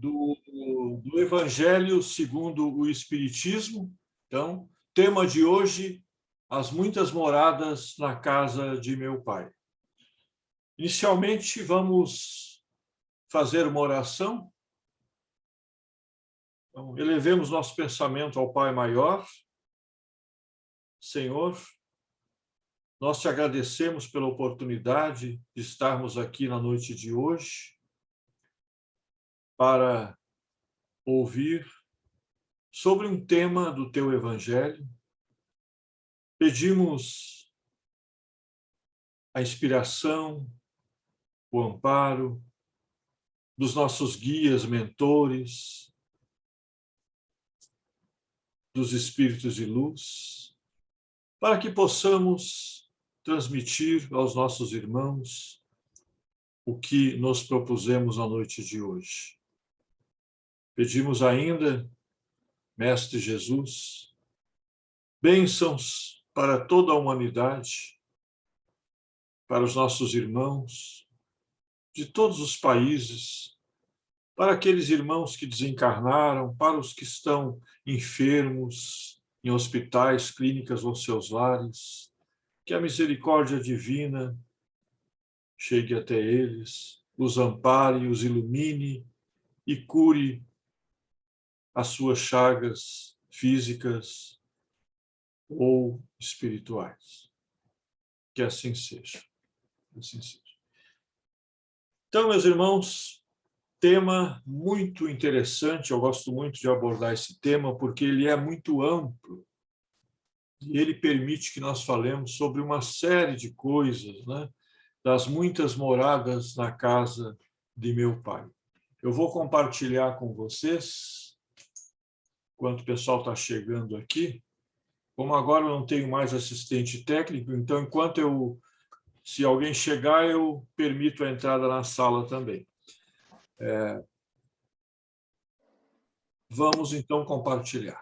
do Evangelho segundo o Espiritismo. Então, tema de hoje, as muitas moradas na casa de meu Pai. Inicialmente, vamos fazer uma oração. Então, elevemos nosso pensamento ao Pai Maior. Senhor, nós te agradecemos pela oportunidade de estarmos aqui na noite de hoje para ouvir sobre um tema do teu Evangelho. Pedimos a inspiração, o amparo dos nossos guias, mentores, dos espíritos de luz, para que possamos transmitir aos nossos irmãos o que nos propusemos na noite de hoje. Pedimos ainda, Mestre Jesus, bênçãos para toda a humanidade, para os nossos irmãos de todos os países, para aqueles irmãos que desencarnaram, para os que estão enfermos em hospitais, clínicas ou seus lares, que a misericórdia divina chegue até eles, os ampare, os ilumine e cure as suas chagas físicas ou espirituais. Que assim seja. Assim seja. Então, meus irmãos, tema muito interessante, eu gosto muito de abordar esse tema porque ele é muito amplo e ele permite que nós falemos sobre uma série de coisas, né? Das muitas moradas na casa de meu Pai. Eu vou compartilhar com vocês, enquanto o pessoal está chegando aqui. Como agora eu não tenho mais assistente técnico, então se alguém chegar, eu permito a entrada na sala também. Vamos então compartilhar.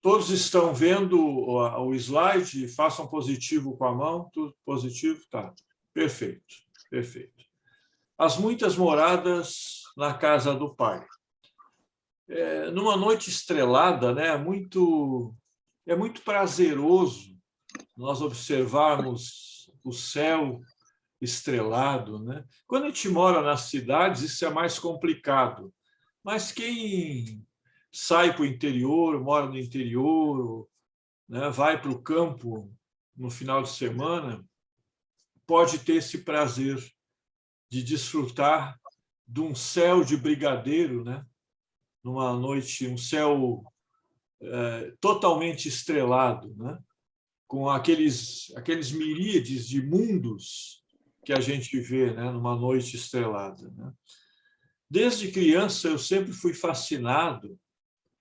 Todos estão vendo o slide? Façam positivo com a mão. Tudo positivo? Tá. Perfeito, perfeito. As muitas moradas na casa do Pai. Numa noite estrelada, né, é muito prazeroso nós observarmos o céu estrelado, né? Quando a gente mora nas cidades, isso é mais complicado. Mas quem sai para o interior, mora no interior, né, vai para o campo no final de semana, pode ter esse prazer de desfrutar de um céu de brigadeiro, né? Numa noite, um céu totalmente estrelado, né? Com aqueles miríades de mundos que a gente vê, né, numa noite estrelada, né? Desde criança, eu sempre fui fascinado,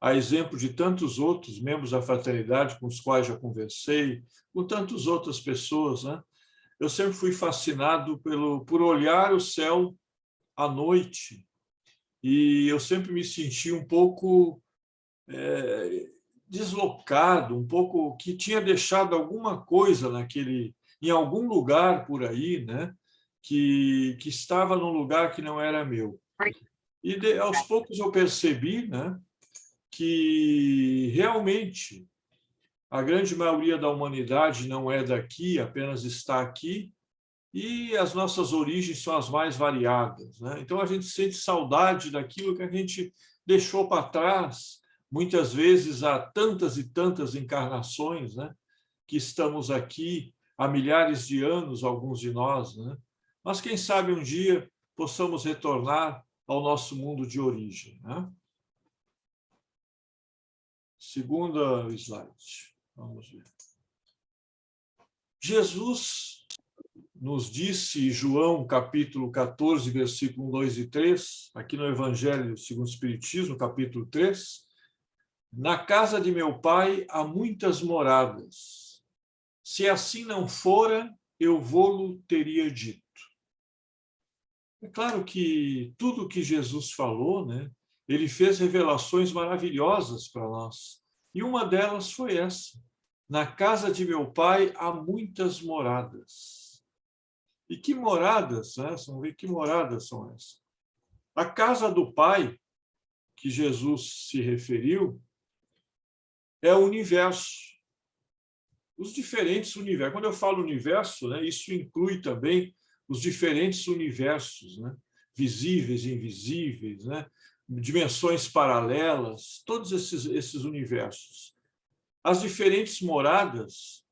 a exemplo de tantos outros membros da fraternidade com os quais já conversei, com tantas outras pessoas, né? Eu sempre fui fascinado por olhar o céu à noite, e eu sempre me senti um pouco deslocado, um pouco que tinha deixado alguma coisa em algum lugar por aí, né? Que estava num lugar que não era meu. E aos poucos eu percebi, né, que realmente a grande maioria da humanidade não é daqui, apenas está aqui, e as nossas origens são as mais variadas, né? Então a gente sente saudade daquilo que a gente deixou para trás, muitas vezes há tantas e tantas encarnações, né, que estamos aqui há milhares de anos, alguns de nós, né? Mas quem sabe um dia possamos retornar ao nosso mundo de origem, né? Segunda slide. Vamos ver. Jesus nos disse, João, capítulo 14, versículo 1, 2 e 3, aqui no Evangelho segundo o Espiritismo, capítulo 3, na casa de meu Pai há muitas moradas. Se assim não fora, eu vô-lo teria dito. É claro que tudo que Jesus falou, né, ele fez revelações maravilhosas para nós. E uma delas foi essa. Na casa de meu Pai há muitas moradas. E que moradas, né? Vamos ver que moradas são essas. A casa do Pai, que Jesus se referiu, é o universo. Os diferentes universos. Quando eu falo universo, né, isso inclui também os diferentes universos, né, visíveis e invisíveis, né, dimensões paralelas, todos esses universos. As diferentes moradas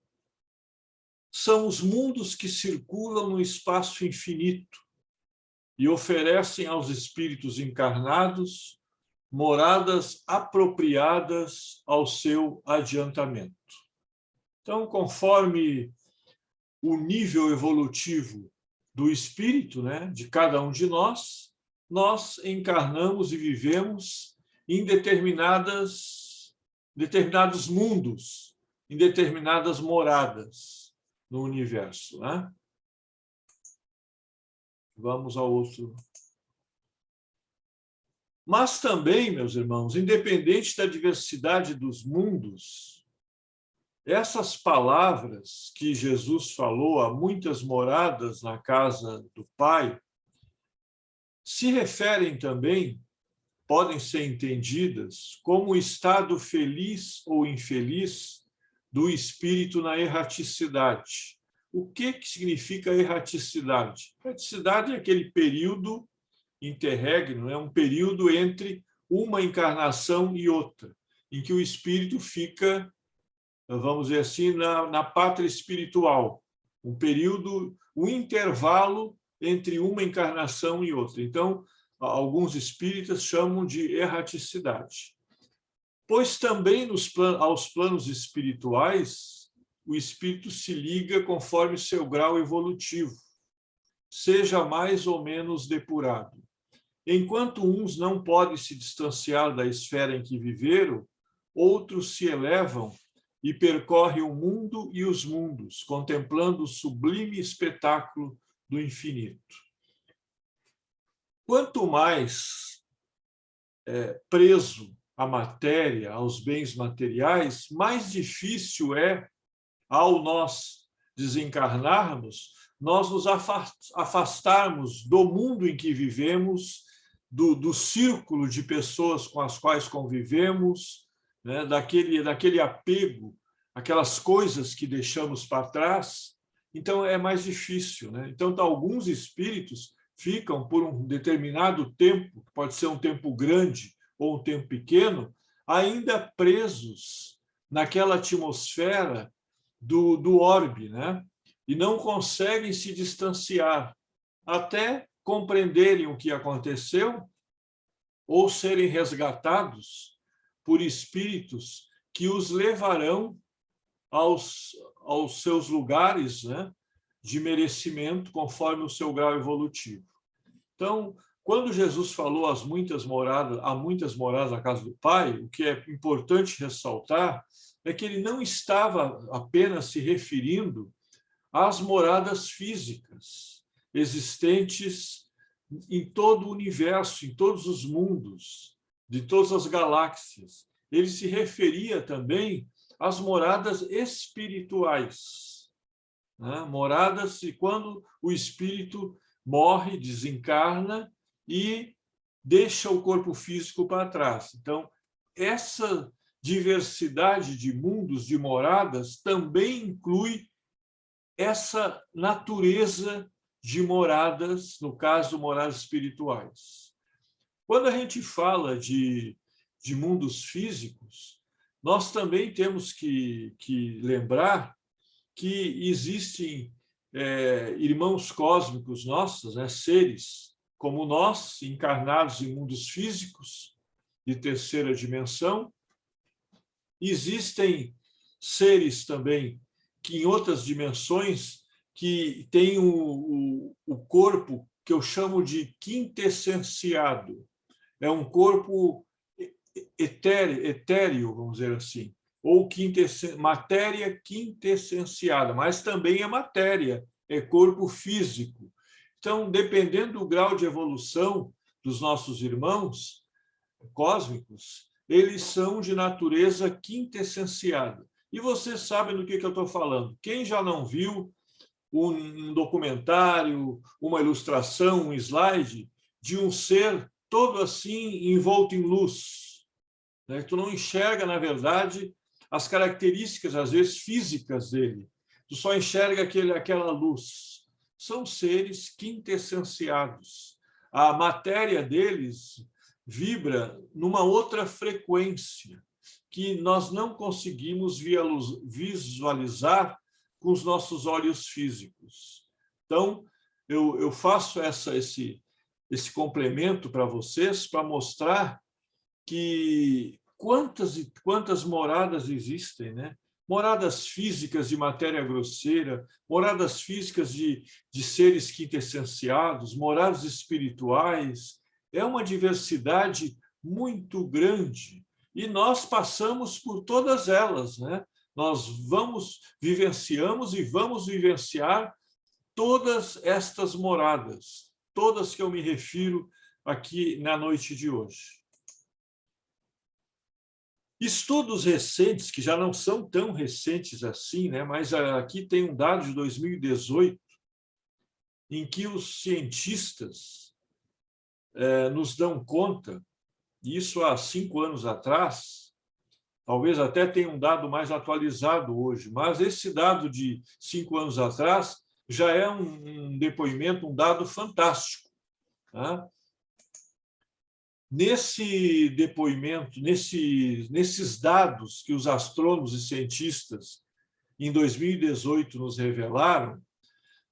são os mundos que circulam no espaço infinito e oferecem aos espíritos encarnados moradas apropriadas ao seu adiantamento. Então, conforme o nível evolutivo do espírito, né, de cada um de nós, nós encarnamos e vivemos em determinados mundos, em determinadas moradas no universo, né? Vamos ao outro. Mas também, meus irmãos, independente da diversidade dos mundos, essas palavras que Jesus falou, há muitas moradas na casa do Pai, se referem também, podem ser entendidas como o estado feliz ou infeliz do espírito na erraticidade. O que significa erraticidade? Erraticidade é aquele período interregno, é um período entre uma encarnação e outra, em que o espírito fica, vamos dizer assim, na pátria espiritual, um período, um intervalo entre uma encarnação e outra. Então, alguns espíritas chamam de erraticidade. Pois também aos planos espirituais, o espírito se liga conforme seu grau evolutivo, seja mais ou menos depurado. Enquanto uns não podem se distanciar da esfera em que viveram, outros se elevam e percorrem o mundo e os mundos, contemplando o sublime espetáculo do infinito. Quanto mais preso à matéria, aos bens materiais, mais difícil é, ao nós desencarnarmos, nós nos afastarmos do mundo em que vivemos, do círculo de pessoas com as quais convivemos, né, daquele apego, aquelas coisas que deixamos para trás. Então, é mais difícil, né? Então, alguns espíritos ficam por um determinado tempo, pode ser um tempo grande ou um tempo pequeno, ainda presos naquela atmosfera do orbe, né? E não conseguem se distanciar até compreenderem o que aconteceu ou serem resgatados por espíritos que os levarão aos seus lugares, né, de merecimento, conforme o seu grau evolutivo. Então, quando Jesus falou há muitas moradas na casa do Pai, o que é importante ressaltar é que ele não estava apenas se referindo às moradas físicas existentes em todo o universo, em todos os mundos, de todas as galáxias. Ele se referia também às moradas espirituais, né? Moradas e quando o espírito morre, desencarna e deixa o corpo físico para trás. Então, essa diversidade de mundos, de moradas, também inclui essa natureza de moradas, no caso, moradas espirituais. Quando a gente fala de mundos físicos, nós também temos que lembrar que existem irmãos cósmicos nossos, né, seres como nós, encarnados em mundos físicos de terceira dimensão. Existem seres também que em outras dimensões que têm o corpo que eu chamo de quintessenciado. É um corpo etéreo, vamos dizer assim, ou matéria quintessenciada, mas também é matéria, é corpo físico. Então, dependendo do grau de evolução dos nossos irmãos cósmicos, eles são de natureza quintessenciada. E vocês sabem do que eu estou falando. Quem já não viu um documentário, uma ilustração, um slide de um ser todo assim envolto em luz, né? Tu não enxerga, na verdade, as características, às vezes, físicas dele. Tu só enxerga aquela luz. São seres quintessenciados. A matéria deles vibra numa outra frequência que nós não conseguimos visualizar com os nossos olhos físicos. Então, eu faço esse complemento para vocês para mostrar que quantas e quantas moradas existem, né? Moradas físicas de matéria grosseira, moradas físicas de seres quintessenciados, moradas espirituais. É uma diversidade muito grande e nós passamos por todas elas, né? Nós vivenciamos e vamos vivenciar todas estas moradas, todas que eu me refiro aqui na noite de hoje. Estudos recentes, que já não são tão recentes assim, né? Mas aqui tem um dado de 2018, em que os cientistas nos dão conta, isso há 5 anos atrás, talvez até tenha um dado mais atualizado hoje, mas esse dado de 5 anos atrás já é um depoimento, um dado fantástico, tá? Nesse depoimento, nesses dados que os astrônomos e cientistas em 2018 nos revelaram,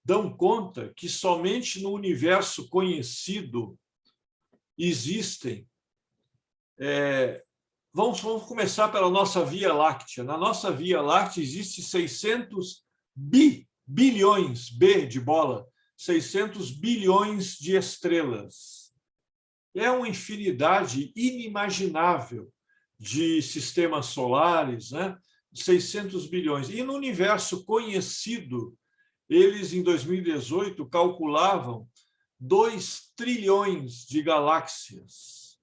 dão conta que somente no universo conhecido existem... Vamos começar pela nossa Via Láctea. Na nossa Via Láctea existe 600 bilhões, B de bola, 600 bilhões de estrelas. É uma infinidade inimaginável de sistemas solares, né? 600 bilhões. E no universo conhecido, eles, em 2018, calculavam 2 trilhões de galáxias.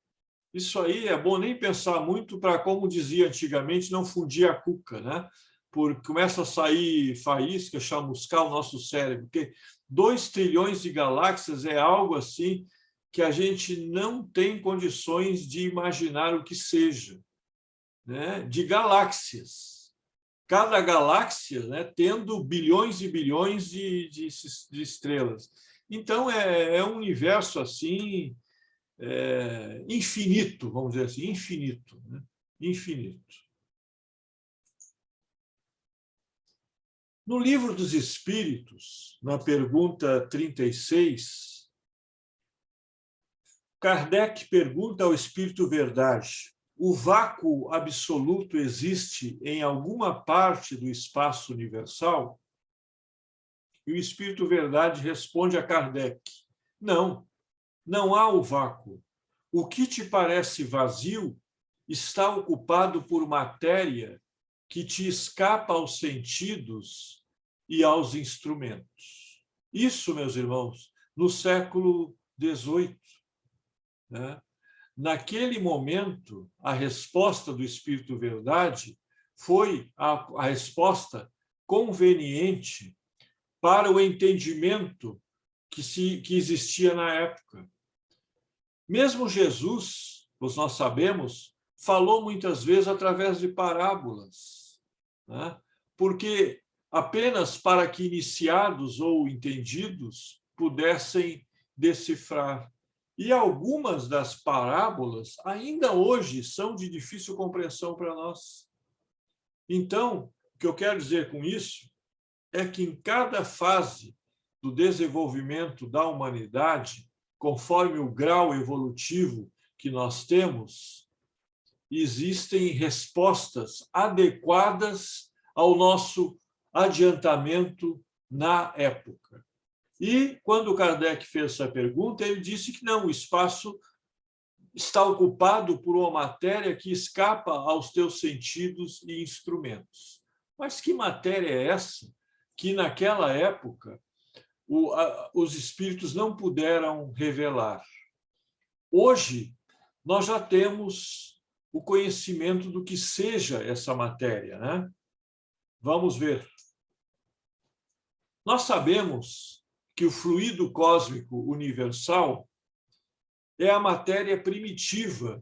Isso aí é bom nem pensar muito para, como dizia antigamente, não fundir a cuca, né? Porque começa a sair faísca, chamuscar o nosso cérebro, porque 2 trilhões de galáxias é algo assim que a gente não tem condições de imaginar o que seja, né? De galáxias. Cada galáxia, né, tendo bilhões e bilhões de estrelas. Então, é um universo assim infinito, vamos dizer assim, infinito, né? Infinito. No Livro dos Espíritos, na pergunta 36, Kardec pergunta ao Espírito Verdade: o vácuo absoluto existe em alguma parte do espaço universal? E o Espírito Verdade responde a Kardec: não, não há o vácuo. O que te parece vazio está ocupado por matéria que te escapa aos sentidos e aos instrumentos. Isso, meus irmãos, no século XVIII, né? Naquele momento, a resposta do Espírito Verdade foi a resposta conveniente para o entendimento que existia na época. Mesmo Jesus, nós sabemos, falou muitas vezes através de parábolas, né? Porque apenas para que iniciados ou entendidos pudessem decifrar. E algumas das parábolas ainda hoje são de difícil compreensão para nós. Então, o que eu quero dizer com isso é que em cada fase do desenvolvimento da humanidade, conforme o grau evolutivo que nós temos, existem respostas adequadas ao nosso adiantamento na época. E, quando Kardec fez essa pergunta, ele disse que não, o espaço está ocupado por uma matéria que escapa aos teus sentidos e instrumentos. Mas que matéria é essa que, naquela época, os espíritos não puderam revelar? Hoje, nós já temos o conhecimento do que seja essa matéria, né? Vamos ver. Nós sabemos que o fluido cósmico universal é a matéria primitiva,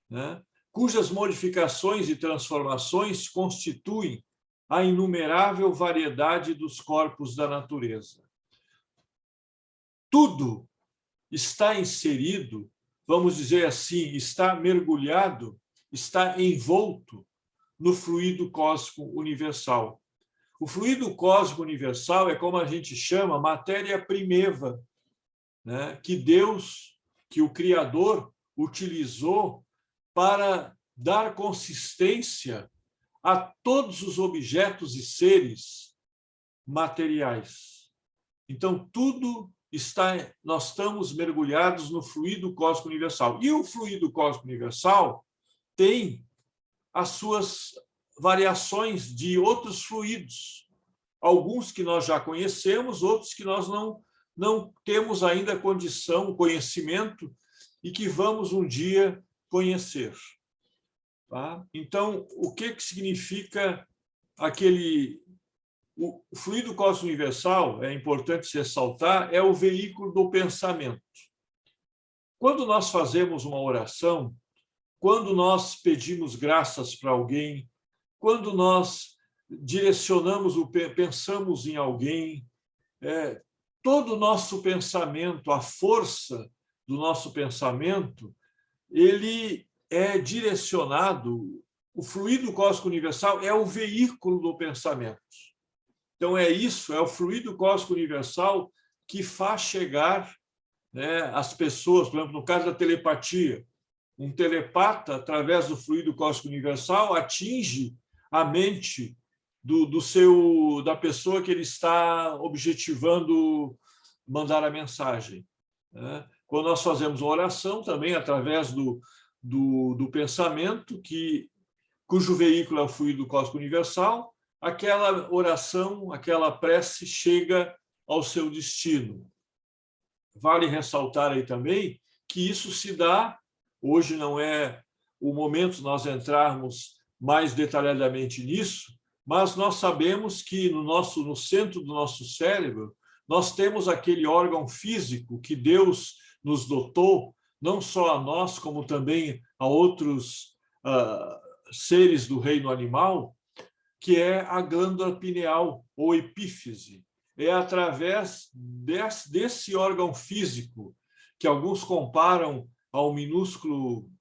né, cujas modificações e transformações constituem a inumerável variedade dos corpos da natureza. Tudo está inserido, vamos dizer assim, está mergulhado, está envolto no fluido cósmico universal. O fluido cósmico universal é como a gente chama matéria primeva, né, que Deus, que o Criador, utilizou para dar consistência a todos os objetos e seres materiais. Então, nós estamos mergulhados no fluido cósmico universal. E o fluido cósmico universal tem as suas variações de outros fluidos. Alguns que nós já conhecemos, outros que nós não temos ainda condição, conhecimento, e que vamos um dia conhecer. Tá? Então, o que significa o fluido cósmico universal, é importante ressaltar, é o veículo do pensamento. Quando nós fazemos uma oração, quando nós pedimos graças para alguém, quando nós pensamos em alguém, todo o nosso pensamento, a força do nosso pensamento, ele é direcionado, o fluido cósmico universal é o veículo do pensamento. Então, é o fluido cósmico universal que faz chegar, né, as pessoas, por exemplo, no caso da telepatia, um telepata, através do fluido cósmico universal, atinge a mente da pessoa que ele está objetivando mandar a mensagem. Né? Quando nós fazemos uma oração, também através do pensamento, cujo veículo é o fluido cósmico universal, aquela oração, aquela prece chega ao seu destino. Vale ressaltar aí também que isso se dá, hoje não é o momento de nós entrarmos mais detalhadamente nisso, mas nós sabemos que no centro do nosso cérebro, nós temos aquele órgão físico que Deus nos dotou, não só a nós, como também a outros seres do reino animal, que é a glândula pineal ou epífise. É através desse órgão físico, que alguns comparam ao minúsculo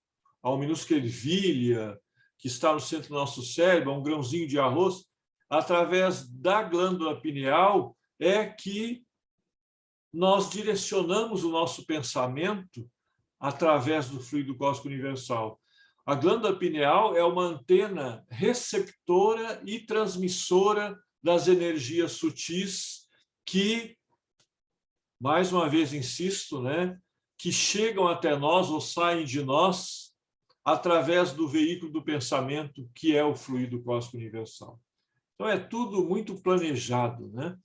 ervilha, que está no centro do nosso cérebro, um grãozinho de arroz, através da glândula pineal é que nós direcionamos o nosso pensamento através do fluido cósmico universal. A glândula pineal é uma antena receptora e transmissora das energias sutis que, mais uma vez insisto, né, que chegam até nós ou saem de nós através do veículo do pensamento, que é o fluido cósmico universal. Então, é tudo muito planejado, né?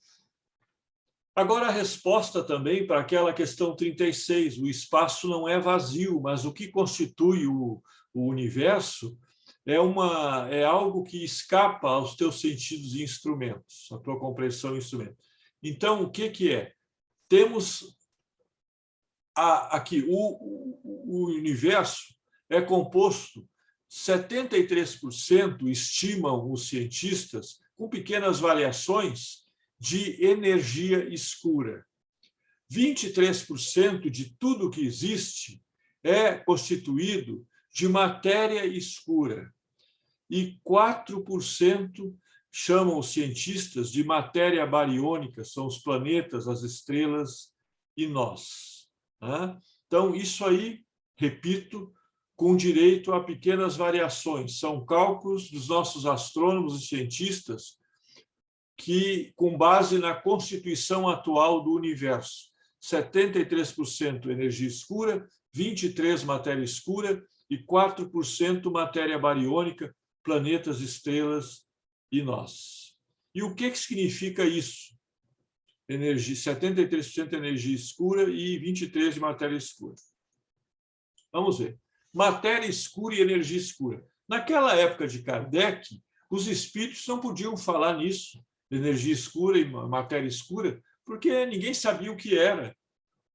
Agora, a resposta também para aquela questão 36, o espaço não é vazio, mas o que constitui o universo é algo que escapa aos teus sentidos e instrumentos, à tua compreensão e instrumento. Então, o que é? Temos aqui, o universo é composto, 73% estimam os cientistas, com pequenas variações, de energia escura. 23% de tudo que existe é constituído de matéria escura. E 4% chamam os cientistas de matéria bariônica, são os planetas, as estrelas e nós. Então, isso aí, repito, com direito a pequenas variações. São cálculos dos nossos astrônomos e cientistas que, com base na constituição atual do universo, 73% energia escura, 23% matéria escura e 4% matéria bariônica, planetas, estrelas e nós. E o que significa isso? 73% energia escura e 23% de matéria escura. Vamos ver. Matéria escura e energia escura. Naquela época de Kardec, os espíritos não podiam falar nisso. energia escura e matéria escura, porque ninguém sabia o que era.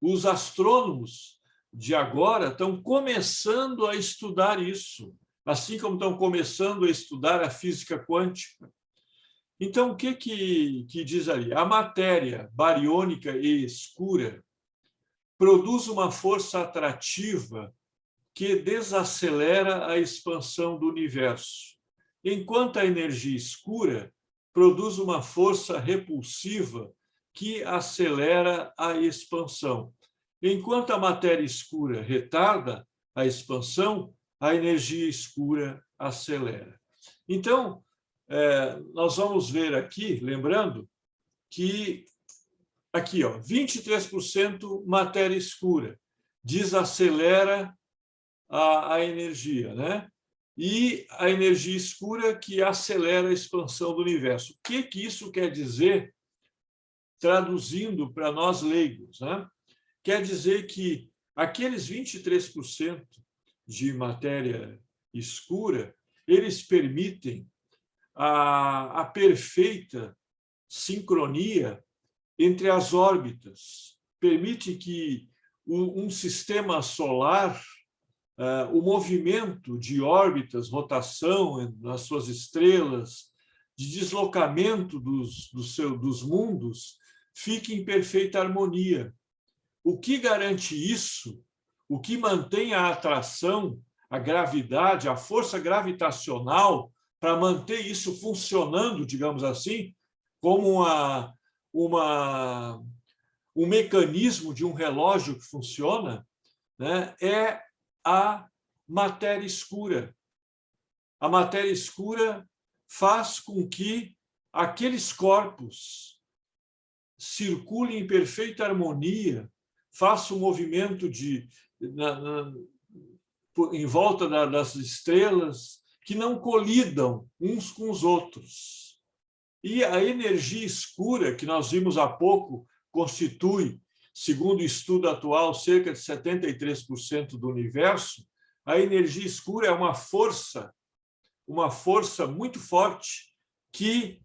Os astrônomos de agora estão começando a estudar isso, assim como estão começando a estudar a física quântica. Então, o que diz ali? A matéria bariônica e escura produz uma força atrativa que desacelera a expansão do universo, enquanto a energia escura produz uma força repulsiva que acelera a expansão. Enquanto a matéria escura retarda a expansão, a energia escura acelera. Então, nós vamos ver aqui, lembrando, que aqui, 23% matéria escura, desacelera a energia, né? E a energia escura que acelera a expansão do universo. O que isso quer dizer, traduzindo para nós leigos, né? Quer dizer que aqueles 23% de matéria escura, eles permitem a perfeita sincronia entre as órbitas, permite que um sistema solar, o movimento de órbitas, rotação nas suas estrelas, de deslocamento dos mundos, fique em perfeita harmonia. O que garante isso? O que mantém a atração, a gravidade, a força gravitacional para manter isso funcionando, digamos assim, como um mecanismo de um relógio que funciona, né, é a matéria escura. A matéria escura faz com que aqueles corpos circulem em perfeita harmonia, façam um movimento em volta das estrelas, que não colidam uns com os outros. E a energia escura, que nós vimos há pouco, constitui, segundo o estudo atual, cerca de 73% do universo. A energia escura é uma força muito forte que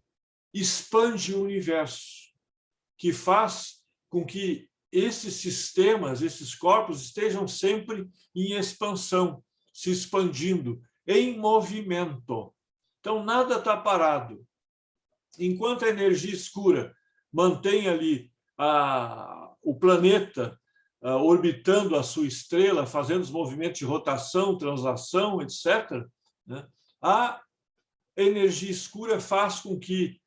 expande o universo, que faz com que esses sistemas, esses corpos estejam sempre em expansão, se expandindo, em movimento. Então, nada está parado. Enquanto a energia escura mantém ali o planeta orbitando a sua estrela, fazendo os movimentos de rotação, translação, etc., né, a energia escura faz com que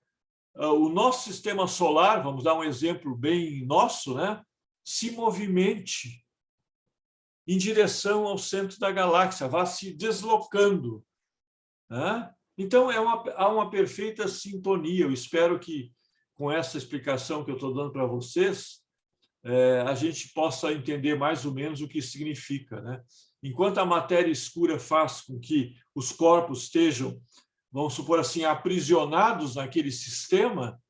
o nosso sistema solar, vamos dar um exemplo bem nosso, né, se movimente em direção ao centro da galáxia, vá se deslocando, né? Então, há uma perfeita sintonia. Eu espero que, com essa explicação que eu estou dando para vocês, a gente possa entender mais ou menos o que significa, né? Enquanto a matéria escura faz com que os corpos estejam, vamos supor assim, aprisionados naquele sistema,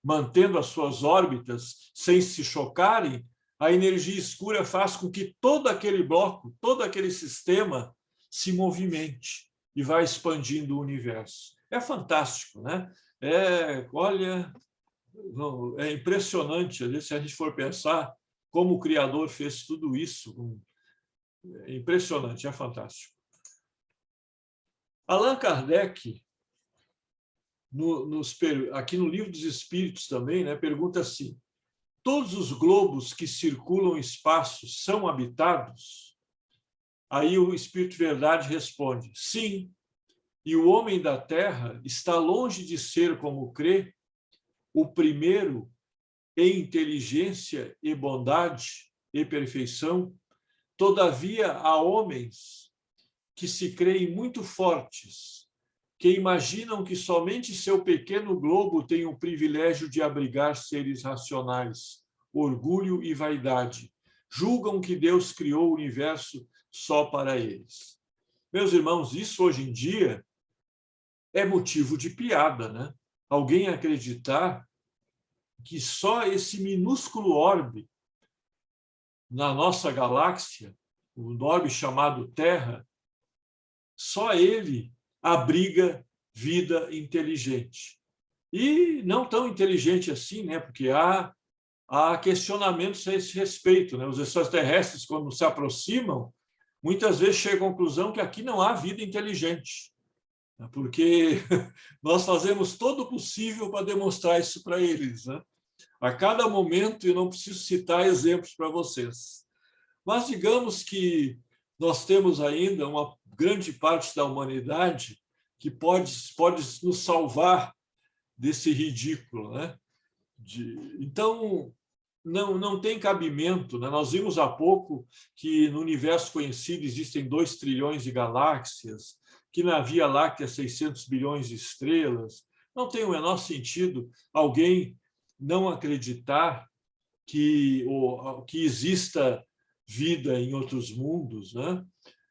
mantendo as suas órbitas sem se chocarem, a energia escura faz com que todo aquele bloco, todo aquele sistema se movimente e vai expandindo o universo. É fantástico, né? Olha, é impressionante, se a gente for pensar como o Criador fez tudo isso. É impressionante, é fantástico. Allan Kardec, aqui no Livro dos Espíritos também, né, pergunta assim: todos os globos que circulam o espaço são habitados? Aí o Espírito Verdade responde: sim, e o homem da Terra está longe de ser, como crê, o primeiro em inteligência e bondade e perfeição. Todavia, há homens que se creem muito fortes, que imaginam que somente seu pequeno globo tem o privilégio de abrigar seres racionais, orgulho e vaidade. Julgam que Deus criou o universo só para eles. Meus irmãos, isso hoje em dia é motivo de piada, né? Alguém acreditar que só esse minúsculo orbe na nossa galáxia, o orbe chamado Terra, só ele abriga vida inteligente. e não tão inteligente assim, né? Porque há questionamentos a esse respeito, né? Os extraterrestres, quando se aproximam, muitas vezes chegam à conclusão que aqui não há vida inteligente, né? Porque nós fazemos todo o possível para demonstrar isso para eles, né? A cada momento, eu não preciso citar exemplos para vocês. Mas digamos que nós temos ainda uma grande parte da humanidade que pode nos salvar desse ridículo, né? Então, não tem cabimento, né? Nós vimos há pouco que no universo conhecido existem 2 trilhões de galáxias, que na Via Láctea 600 bilhões de estrelas. Não tem o menor sentido alguém não acreditar que exista vida em outros mundos, né?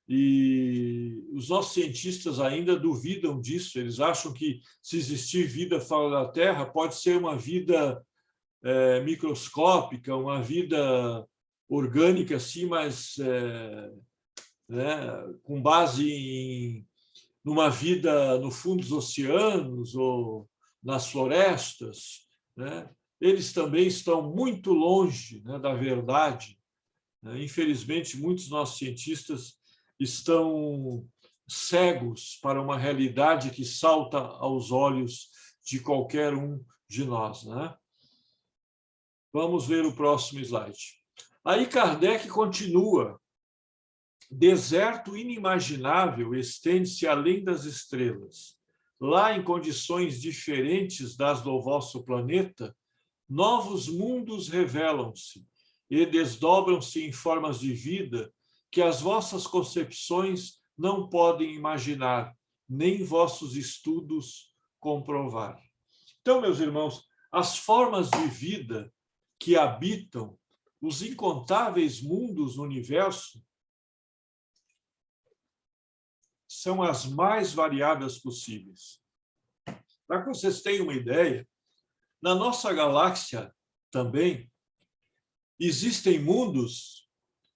E os nossos cientistas ainda duvidam disso. Eles acham que, se existir vida fora da Terra, pode ser uma vida microscópica, uma vida orgânica, assim, mas né, com base numa vida no fundo dos oceanos ou nas florestas, né? Eles também estão muito longe, né, da verdade, né? Infelizmente, muitos nossos cientistas estão cegos para uma realidade que salta aos olhos de qualquer um de nós, né? Vamos ver o próximo slide. Aí Kardec continua. Deserto inimaginável estende-se além das estrelas. Lá, em condições diferentes das do vosso planeta, novos mundos revelam-se e desdobram-se em formas de vida que as vossas concepções não podem imaginar, nem vossos estudos comprovar. Então, meus irmãos, as formas de vida que habitam os incontáveis mundos no universo são as mais variadas possíveis. Para que vocês tenham uma ideia, na nossa galáxia também existem mundos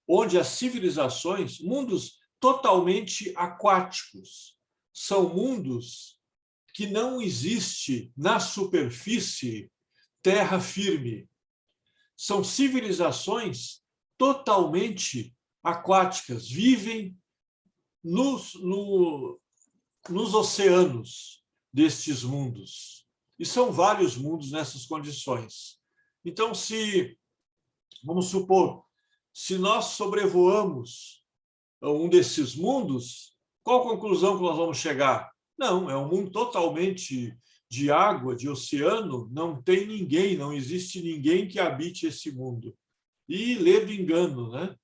onde as civilizações, mundos totalmente aquáticos, são mundos que não existe na superfície terra firme. São civilizações totalmente aquáticas, vivem nos oceanos destes mundos. E são vários mundos nessas condições. Então, vamos supor, se nós sobrevoamos um desses mundos, qual a conclusão que nós vamos chegar? Não, é um mundo totalmente de água, de oceano, não tem ninguém, não existe ninguém que habite esse mundo. E ledo engano, né?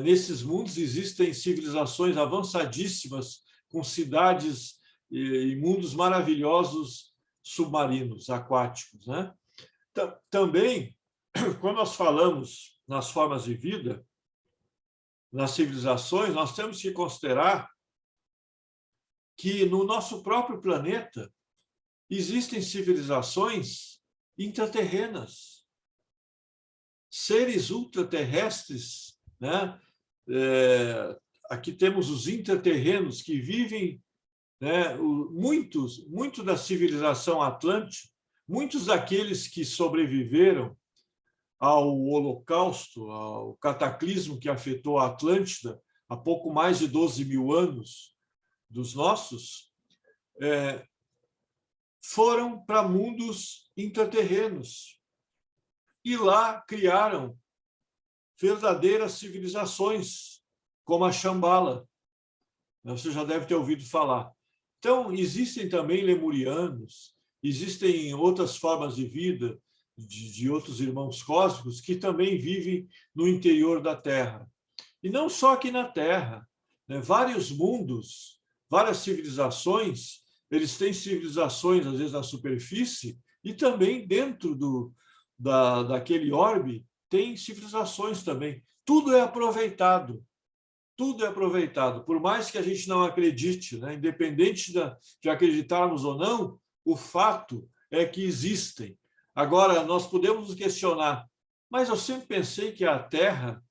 Nesses mundos existem civilizações avançadíssimas, com cidades e mundos maravilhosos submarinos, aquáticos, né? Também, quando nós falamos nas formas de vida, nas civilizações, nós temos que considerar que no nosso próprio planeta existem civilizações intraterrenas, seres ultraterrestres, né? Aqui temos os intraterrenos que vivem, né? Muito da civilização atlântica, muitos daqueles que sobreviveram ao Holocausto, ao cataclismo que afetou a Atlântida há pouco mais de 12 mil anos dos nossos, foram para mundos intraterrenos e lá criaram verdadeiras civilizações, como a Shambhala. Você já deve ter ouvido falar. Então, existem também lemurianos, existem outras formas de vida de outros irmãos cósmicos que também vivem no interior da Terra. E não só aqui na Terra, né? Vários mundos, várias civilizações, eles têm civilizações, às vezes, na superfície, e também dentro daquele orbe tem civilizações também. Tudo é aproveitado. Tudo é aproveitado. Por mais que a gente não acredite, né? Independente de acreditarmos ou não, o fato é que existem. Agora, nós podemos nos questionar, mas eu sempre pensei que a Terra,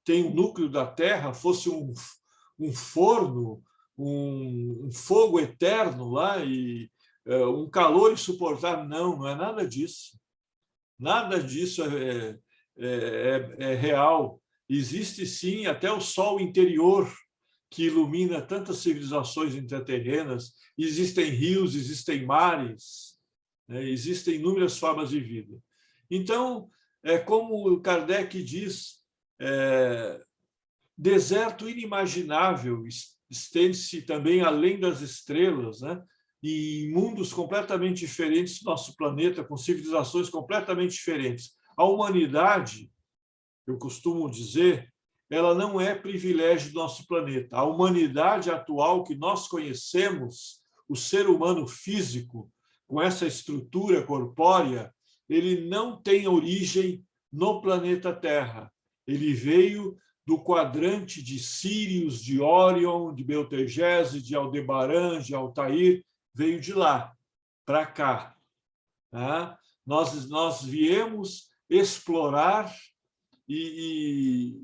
tem o núcleo da Terra, fosse um forno, um fogo eterno lá, e um calor insuportável. Não, não é nada disso. Nada disso é real. Existe, sim, até o sol interior, que ilumina tantas civilizações intraterrenas. Existem rios, existem mares, né? Existem inúmeras formas de vida. Então, como Kardec diz, deserto inimaginável, estende-se também além das estrelas, né? E em mundos completamente diferentes do nosso planeta, com civilizações completamente diferentes. A humanidade, eu costumo dizer, ela não é privilégio do nosso planeta. A humanidade atual que nós conhecemos, o ser humano físico, com essa estrutura corpórea, ele não tem origem no planeta Terra. Ele veio do quadrante de Sírius, de Órion, de Betelgeuse, de Aldebaran, de Altair, veio de lá para cá. Tá? Nós viemos explorar e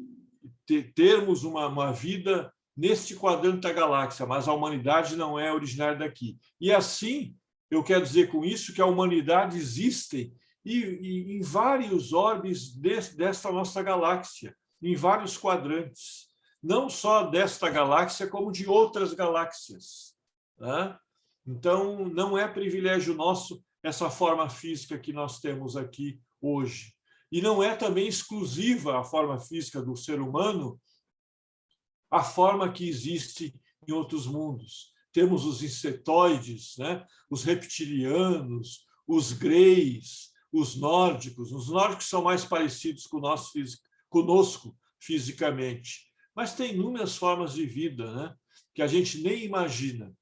termos uma vida neste quadrante da galáxia, mas a humanidade não é originária daqui. E assim, eu quero dizer com isso que a humanidade existe em vários orbes desta nossa galáxia, em vários quadrantes, não só desta galáxia, como de outras galáxias. Tá? Então, não é privilégio nosso essa forma física que nós temos aqui hoje. E não é também exclusiva a forma física do ser humano, a forma que existe em outros mundos. Temos os insetoides, né? Os reptilianos, os greys, os nórdicos. Os nórdicos são mais parecidos conosco fisicamente. Mas tem inúmeras formas de vida, né? Que a gente nem imagina.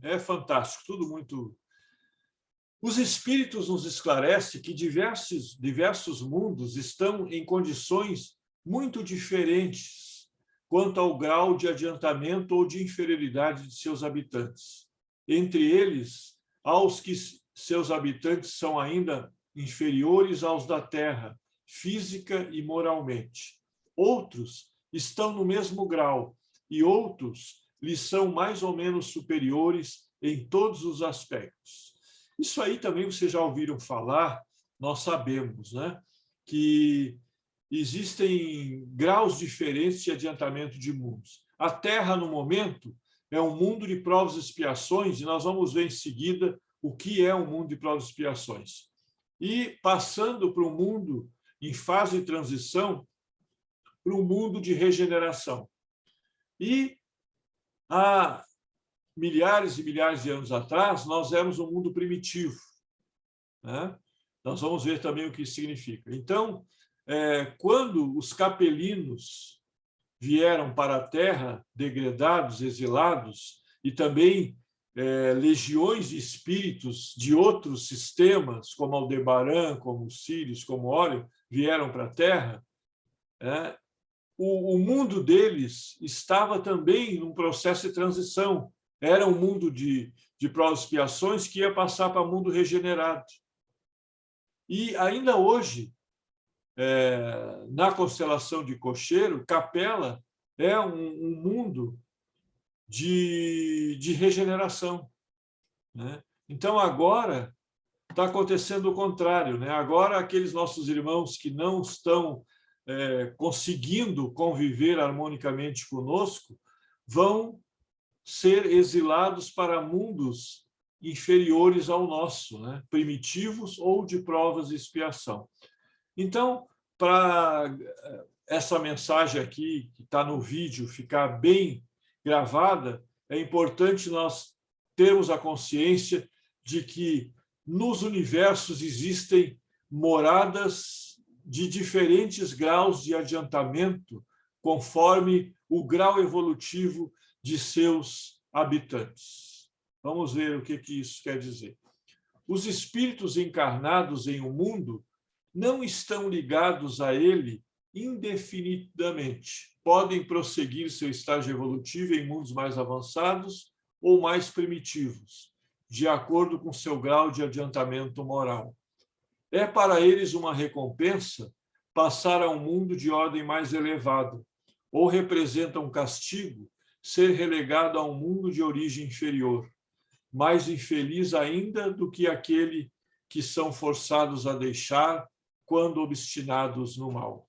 É fantástico, tudo muito... Os espíritos nos esclarecem que diversos mundos estão em condições muito diferentes quanto ao grau de adiantamento ou de inferioridade de seus habitantes. Entre eles, aos que seus habitantes são ainda inferiores aos da Terra, física e moralmente. Outros estão no mesmo grau e outros lhes são mais ou menos superiores em todos os aspectos. Isso aí também vocês já ouviram falar, nós sabemos, né? Que existem graus diferentes de adiantamento de mundos. A Terra, no momento, é um mundo de provas e expiações, e nós vamos ver em seguida o que é um mundo de provas e expiações. E passando para um mundo em fase de transição, para um mundo de regeneração. E há milhares e milhares de anos atrás, nós éramos um mundo primitivo, né? Nós vamos ver também o que isso significa. Então, quando os capelinos vieram para a Terra, degredados, exilados, e também legiões de espíritos de outros sistemas, como Aldebaran, como Sírius, como Órion, vieram para a Terra, o mundo deles estava também num processo de transição. Era um mundo de provas e expiações que ia passar para um mundo regenerado. E ainda hoje, na constelação de Cocheiro, Capela é um mundo de regeneração, né? Então, agora está acontecendo o contrário, né? Agora, aqueles nossos irmãos que não estão conseguindo conviver harmonicamente conosco vão ser exilados para mundos inferiores ao nosso, né? Primitivos ou de provas e expiação. Então, para essa mensagem aqui, que está no vídeo, ficar bem gravada, é importante nós termos a consciência de que nos universos existem moradas de diferentes graus de adiantamento, conforme o grau evolutivo de seus habitantes. Vamos ver o que isso quer dizer. Os espíritos encarnados em um mundo não estão ligados a ele indefinidamente. Podem prosseguir seu estágio evolutivo em mundos mais avançados ou mais primitivos, de acordo com seu grau de adiantamento moral. É para eles uma recompensa passar a um mundo de ordem mais elevada, ou representa um castigo ser relegado a um mundo de origem inferior. mais infeliz ainda do que aquele que são forçados a deixar quando obstinados no mal.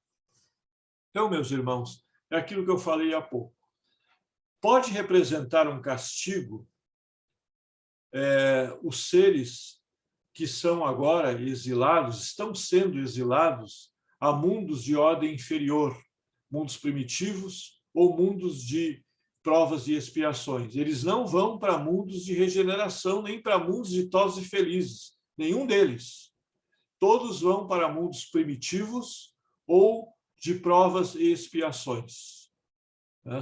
Então, meus irmãos, é aquilo que eu falei há pouco. Pode representar um castigo os seres que são agora exilados, estão sendo exilados a mundos de ordem inferior, mundos primitivos ou mundos de provas e expiações. Eles não vão para mundos de regeneração, nem para mundos ditosos e felizes, nenhum deles. Todos vão para mundos primitivos ou de provas e expiações.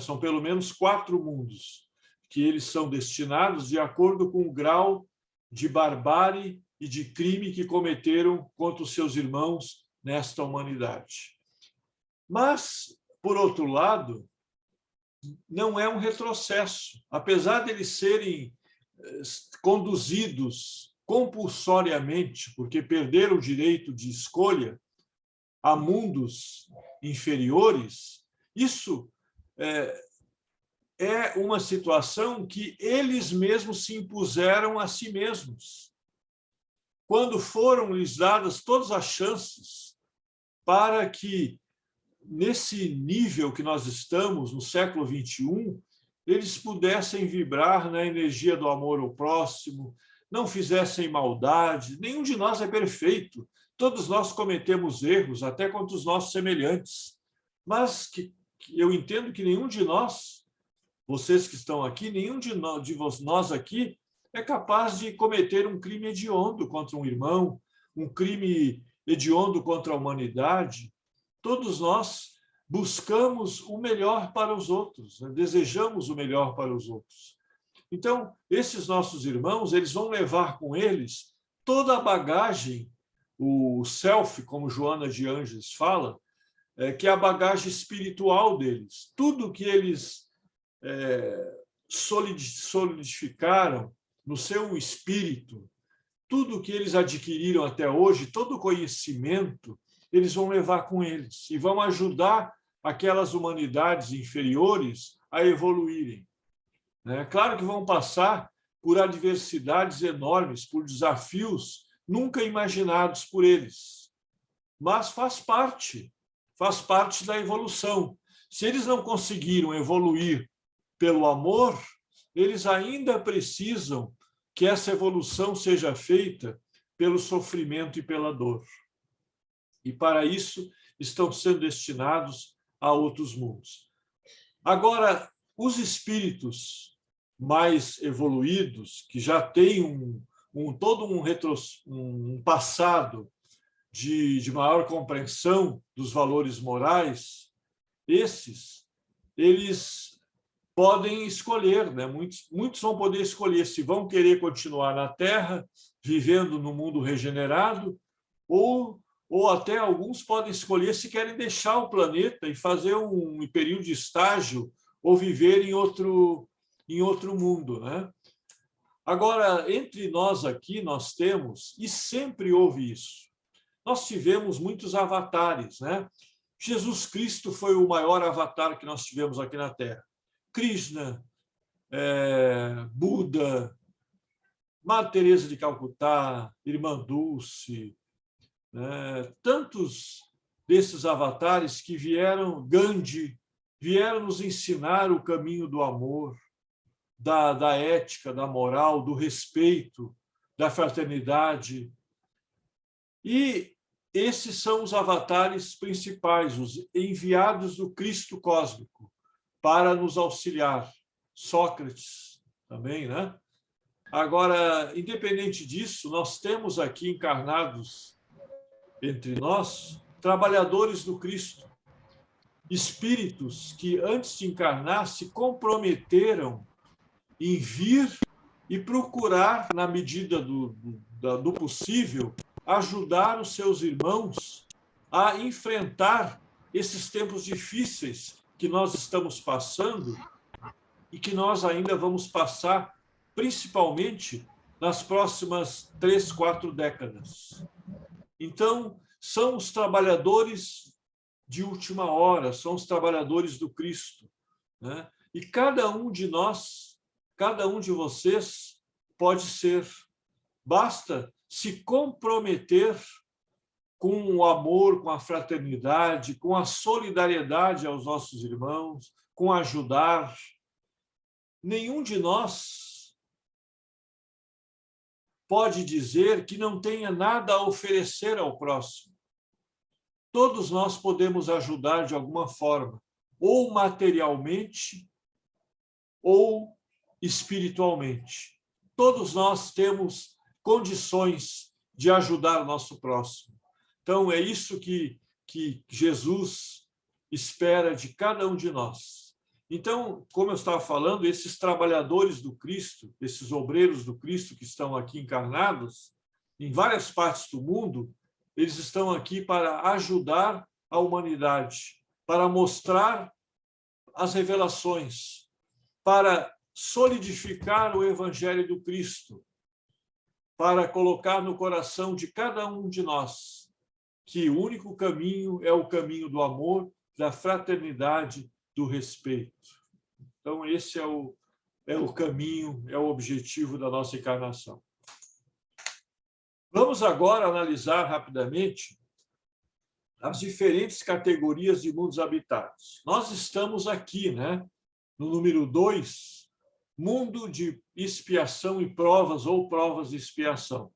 São pelo menos 4 mundos que eles são destinados de acordo com o grau de barbárie e de crime que cometeram contra os seus irmãos nesta humanidade. Mas, por outro lado, não é um retrocesso. Apesar de eles serem conduzidos compulsoriamente, porque perderam o direito de escolha, a mundos inferiores, isso é uma situação que eles mesmos se impuseram a si mesmos, quando foram lhes dadas todas as chances para que, nesse nível que nós estamos, no século XXI, eles pudessem vibrar na energia do amor ao próximo, não fizessem maldade. Nenhum de nós é perfeito. Todos nós cometemos erros, até contra os nossos semelhantes. Mas eu entendo que nenhum de nós, vocês que estão aqui, nenhum de nós aqui é capaz de cometer um crime hediondo contra um irmão, um crime hediondo contra a humanidade. Todos nós buscamos o melhor para os outros, né? Desejamos o melhor para os outros. Então, esses nossos irmãos, eles vão levar com eles toda a bagagem, o self, como Joana de Ângeles fala, que é a bagagem espiritual deles. Tudo que eles solidificaram no seu espírito, tudo que eles adquiriram até hoje, todo o conhecimento, eles vão levar com eles e vão ajudar aquelas humanidades inferiores a evoluírem. Claro que vão passar por adversidades enormes, por desafios nunca imaginados por eles, mas faz parte da evolução. Se eles não conseguiram evoluir pelo amor, eles ainda precisam que essa evolução seja feita pelo sofrimento e pela dor. E para isso estão sendo destinados a outros mundos. Agora, os espíritos mais evoluídos, que já têm todo um passado de maior compreensão dos valores morais, eles podem escolher, né? Muitos vão poder escolher se vão querer continuar na Terra, vivendo no mundo regenerado, ou até alguns podem escolher se querem deixar o planeta e fazer um período de estágio ou viver em outro mundo, né? Agora, entre nós aqui, nós temos, e sempre houve isso, nós tivemos muitos avatares, né? Jesus Cristo foi o maior avatar que nós tivemos aqui na Terra. Krishna, Buda, Madre Teresa de Calcutá, Irmã Dulce, tantos desses avatares que vieram, Gandhi, vieram nos ensinar o caminho do amor, da ética, da moral, do respeito, da fraternidade. E esses são os avatares principais, os enviados do Cristo cósmico para nos auxiliar. Sócrates também, né? Agora, independente disso, nós temos aqui encarnados entre nós trabalhadores do Cristo, espíritos que, antes de encarnar, se comprometeram em vir e procurar, na medida do possível, ajudar os seus irmãos a enfrentar esses tempos difíceis que nós estamos passando e que nós ainda vamos passar, principalmente nas próximas 3, 4 décadas. Então, são os trabalhadores de última hora, são os trabalhadores do Cristo, né? E cada um de nós, cada um de vocês, pode ser. Basta se comprometer com o amor, com a fraternidade, com a solidariedade aos nossos irmãos, com ajudar. Nenhum de nós pode dizer que não tenha nada a oferecer ao próximo. Todos nós podemos ajudar de alguma forma, ou materialmente, ou espiritualmente. Todos nós temos condições de ajudar o nosso próximo. Então, é isso que Jesus espera de cada um de nós. Então, como eu estava falando, esses trabalhadores do Cristo, esses obreiros do Cristo que estão aqui encarnados, em várias partes do mundo, eles estão aqui para ajudar a humanidade, para mostrar as revelações, para solidificar o Evangelho do Cristo, para colocar no coração de cada um de nós que o único caminho é o caminho do amor, da fraternidade, do respeito. Então, esse é o caminho, é o objetivo da nossa encarnação. Vamos agora analisar rapidamente as diferentes categorias de mundos habitados. Nós estamos aqui, né, no número 2, mundo de expiação e provas, ou provas de expiação.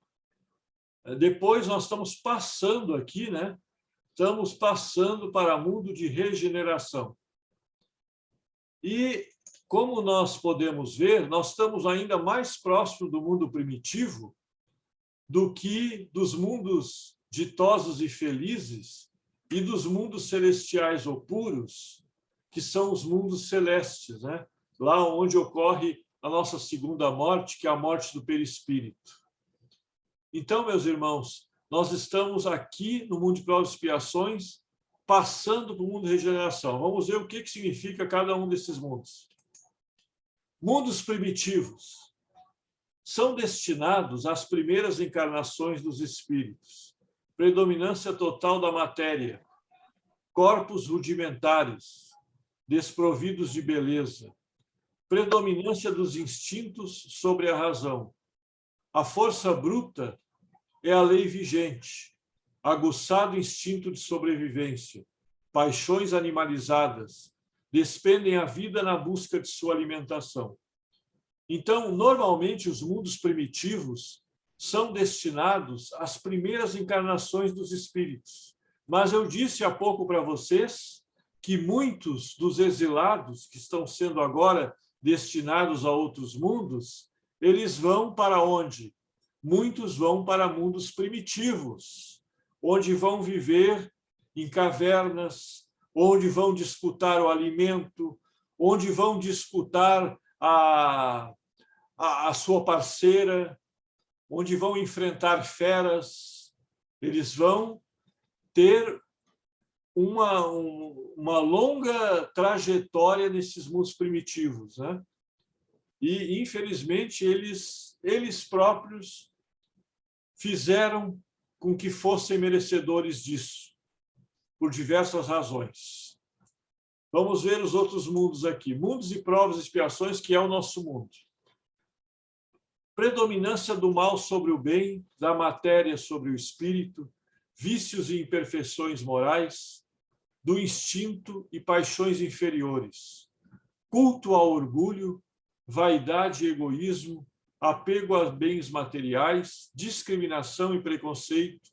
Depois nós estamos passando aqui, né, estamos passando para mundo de regeneração. E, como nós podemos ver, nós estamos ainda mais próximo do mundo primitivo do que dos mundos ditosos e felizes e dos mundos celestiais ou puros, que são os mundos celestes, né? Lá onde ocorre a nossa segunda morte, que é a morte do perispírito. Então, meus irmãos, nós estamos aqui no mundo de provas e expiações, passando para o mundo de regeneração. Vamos ver o que significa cada um desses mundos. Mundos primitivos são destinados às primeiras encarnações dos espíritos, predominância total da matéria, corpos rudimentares, desprovidos de beleza, predominância dos instintos sobre a razão. A força bruta é a lei vigente, aguçado instinto de sobrevivência, paixões animalizadas, despendem a vida na busca de sua alimentação. Então, normalmente, os mundos primitivos são destinados às primeiras encarnações dos espíritos. Mas eu disse há pouco para vocês que muitos dos exilados que estão sendo agora destinados a outros mundos, eles vão para onde? Muitos vão para mundos primitivos, onde vão viver em cavernas, onde vão disputar o alimento, onde vão disputar a sua parceira, onde vão enfrentar feras. Eles vão ter uma longa trajetória nesses mundos primitivos, né? E, infelizmente, eles próprios fizeram com que fossem merecedores disso, por diversas razões. Vamos ver os outros mundos aqui. Mundos de provas e expiações, que é o nosso mundo. Predominância do mal sobre o bem, da matéria sobre o espírito, vícios e imperfeições morais, do instinto e paixões inferiores, culto ao orgulho, vaidade e egoísmo, apego a bens materiais, discriminação e preconceito,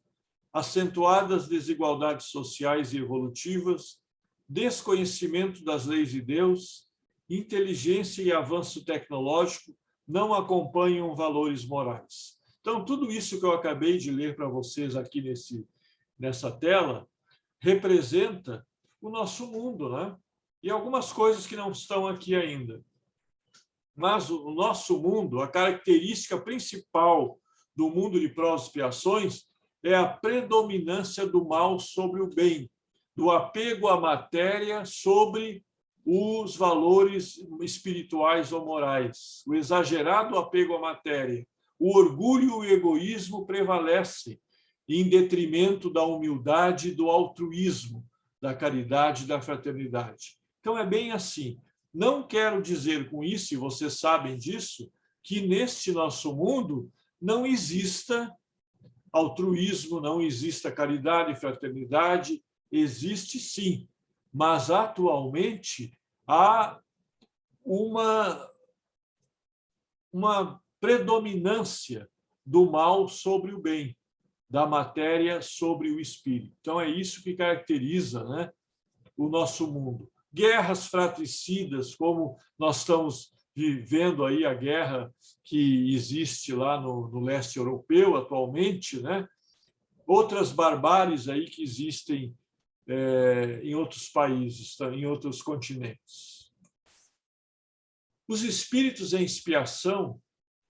acentuadas desigualdades sociais e evolutivas, desconhecimento das leis de Deus, inteligência e avanço tecnológico não acompanham valores morais. Então, tudo isso que eu acabei de ler para vocês aqui nessa tela representa o nosso mundo, né? E algumas coisas que não estão aqui ainda. Mas o nosso mundo, a característica principal do mundo de provas e expiações é a predominância do mal sobre o bem, do apego à matéria sobre os valores espirituais ou morais, o exagerado apego à matéria. O orgulho e o egoísmo prevalecem em detrimento da humildade e do altruísmo, da caridade e da fraternidade. Então, é bem assim. Não quero dizer com isso, e vocês sabem disso, que neste nosso mundo não exista altruísmo, não exista caridade e fraternidade, existe sim, mas atualmente há uma predominância do mal sobre o bem, da matéria sobre o espírito. Então, é isso que caracteriza, né, o nosso mundo. Guerras fratricidas, como nós estamos vivendo aí a guerra que existe lá no leste europeu atualmente, né? Outras barbáries aí que existem em outros países, em outros continentes. Os espíritos em expiação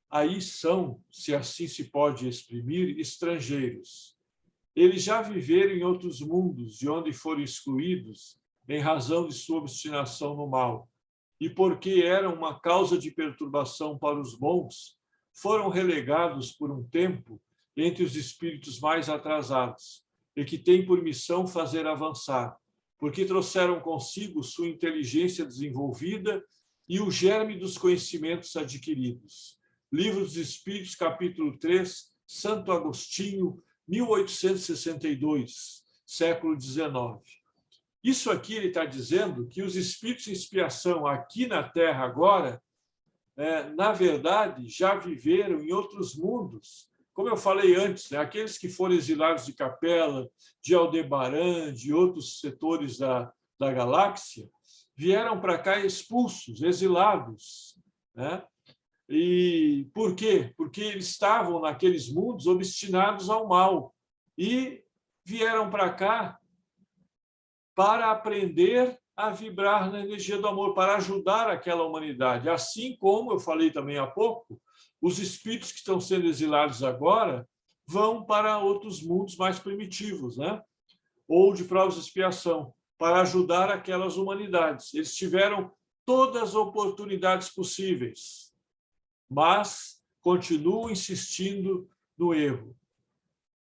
aí são, se assim se pode exprimir, estrangeiros. Eles já viveram em outros mundos, de onde foram excluídos em razão de sua obstinação no mal, e porque eram uma causa de perturbação para os bons, foram relegados por um tempo entre os espíritos mais atrasados, e que têm por missão fazer avançar, porque trouxeram consigo sua inteligência desenvolvida e o germe dos conhecimentos adquiridos. Livro dos Espíritos, capítulo 3, Santo Agostinho, 1862, século XIX. Isso aqui ele está dizendo que os espíritos em expiação aqui na Terra agora, na verdade, já viveram em outros mundos. Como eu falei antes, né, aqueles que foram exilados de Capela, de Aldebaran, de outros setores da galáxia, vieram para cá expulsos, exilados, né? E por quê? Porque eles estavam naqueles mundos obstinados ao mal e vieram para cá para aprender a vibrar na energia do amor, para ajudar aquela humanidade. Assim como eu falei também há pouco, os espíritos que estão sendo exilados agora vão para outros mundos mais primitivos, né? Ou de provas de expiação, para ajudar aquelas humanidades. Eles tiveram todas as oportunidades possíveis, mas continuam insistindo no erro.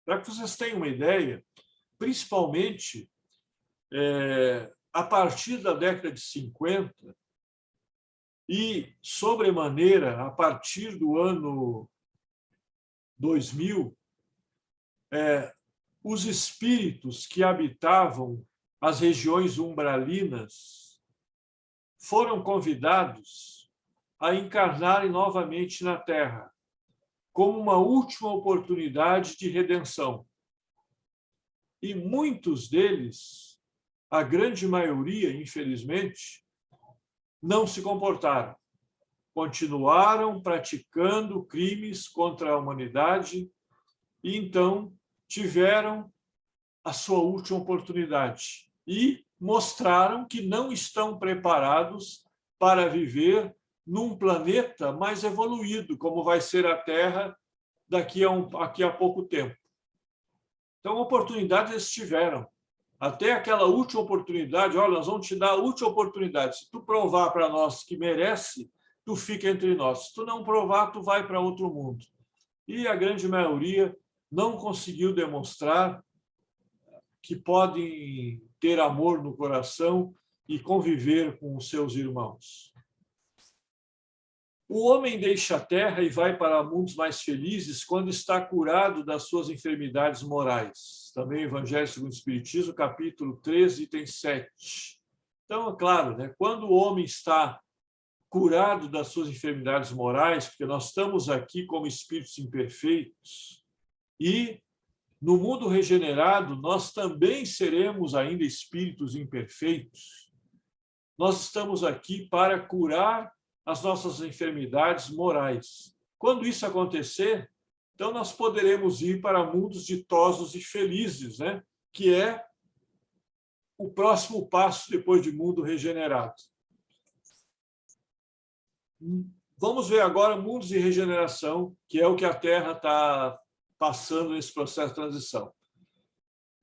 Para que vocês tenham uma ideia, principalmente a partir da década de 50 e, sobremaneira, a partir do ano 2000, os espíritos que habitavam as regiões umbralinas foram convidados a encarnarem novamente na Terra, como uma última oportunidade de redenção. E muitos deles, a grande maioria, infelizmente, não se comportaram. Continuaram praticando crimes contra a humanidade e, então, tiveram a sua última oportunidade e mostraram que não estão preparados para viver num planeta mais evoluído, como vai ser a Terra daqui a pouco tempo. Então, oportunidades eles tiveram. Até aquela última oportunidade, olha, nós vamos te dar a última oportunidade. Se tu provar para nós que merece, tu fica entre nós. Se tu não provar, tu vai para outro mundo. E a grande maioria não conseguiu demonstrar que podem ter amor no coração e conviver com os seus irmãos. O homem deixa a terra e vai para mundos mais felizes quando está curado das suas enfermidades morais. Também Evangelho segundo o Espiritismo, capítulo 13, item 7. Então, é claro, né, quando o homem está curado das suas enfermidades morais, porque nós estamos aqui como espíritos imperfeitos, e no mundo regenerado nós também seremos ainda espíritos imperfeitos, nós estamos aqui para curar as nossas enfermidades morais. Quando isso acontecer, então nós poderemos ir para mundos ditosos e felizes, né? Que é o próximo passo depois de mundo regenerado. Vamos ver agora mundos de regeneração, que é o que a Terra está passando nesse processo de transição.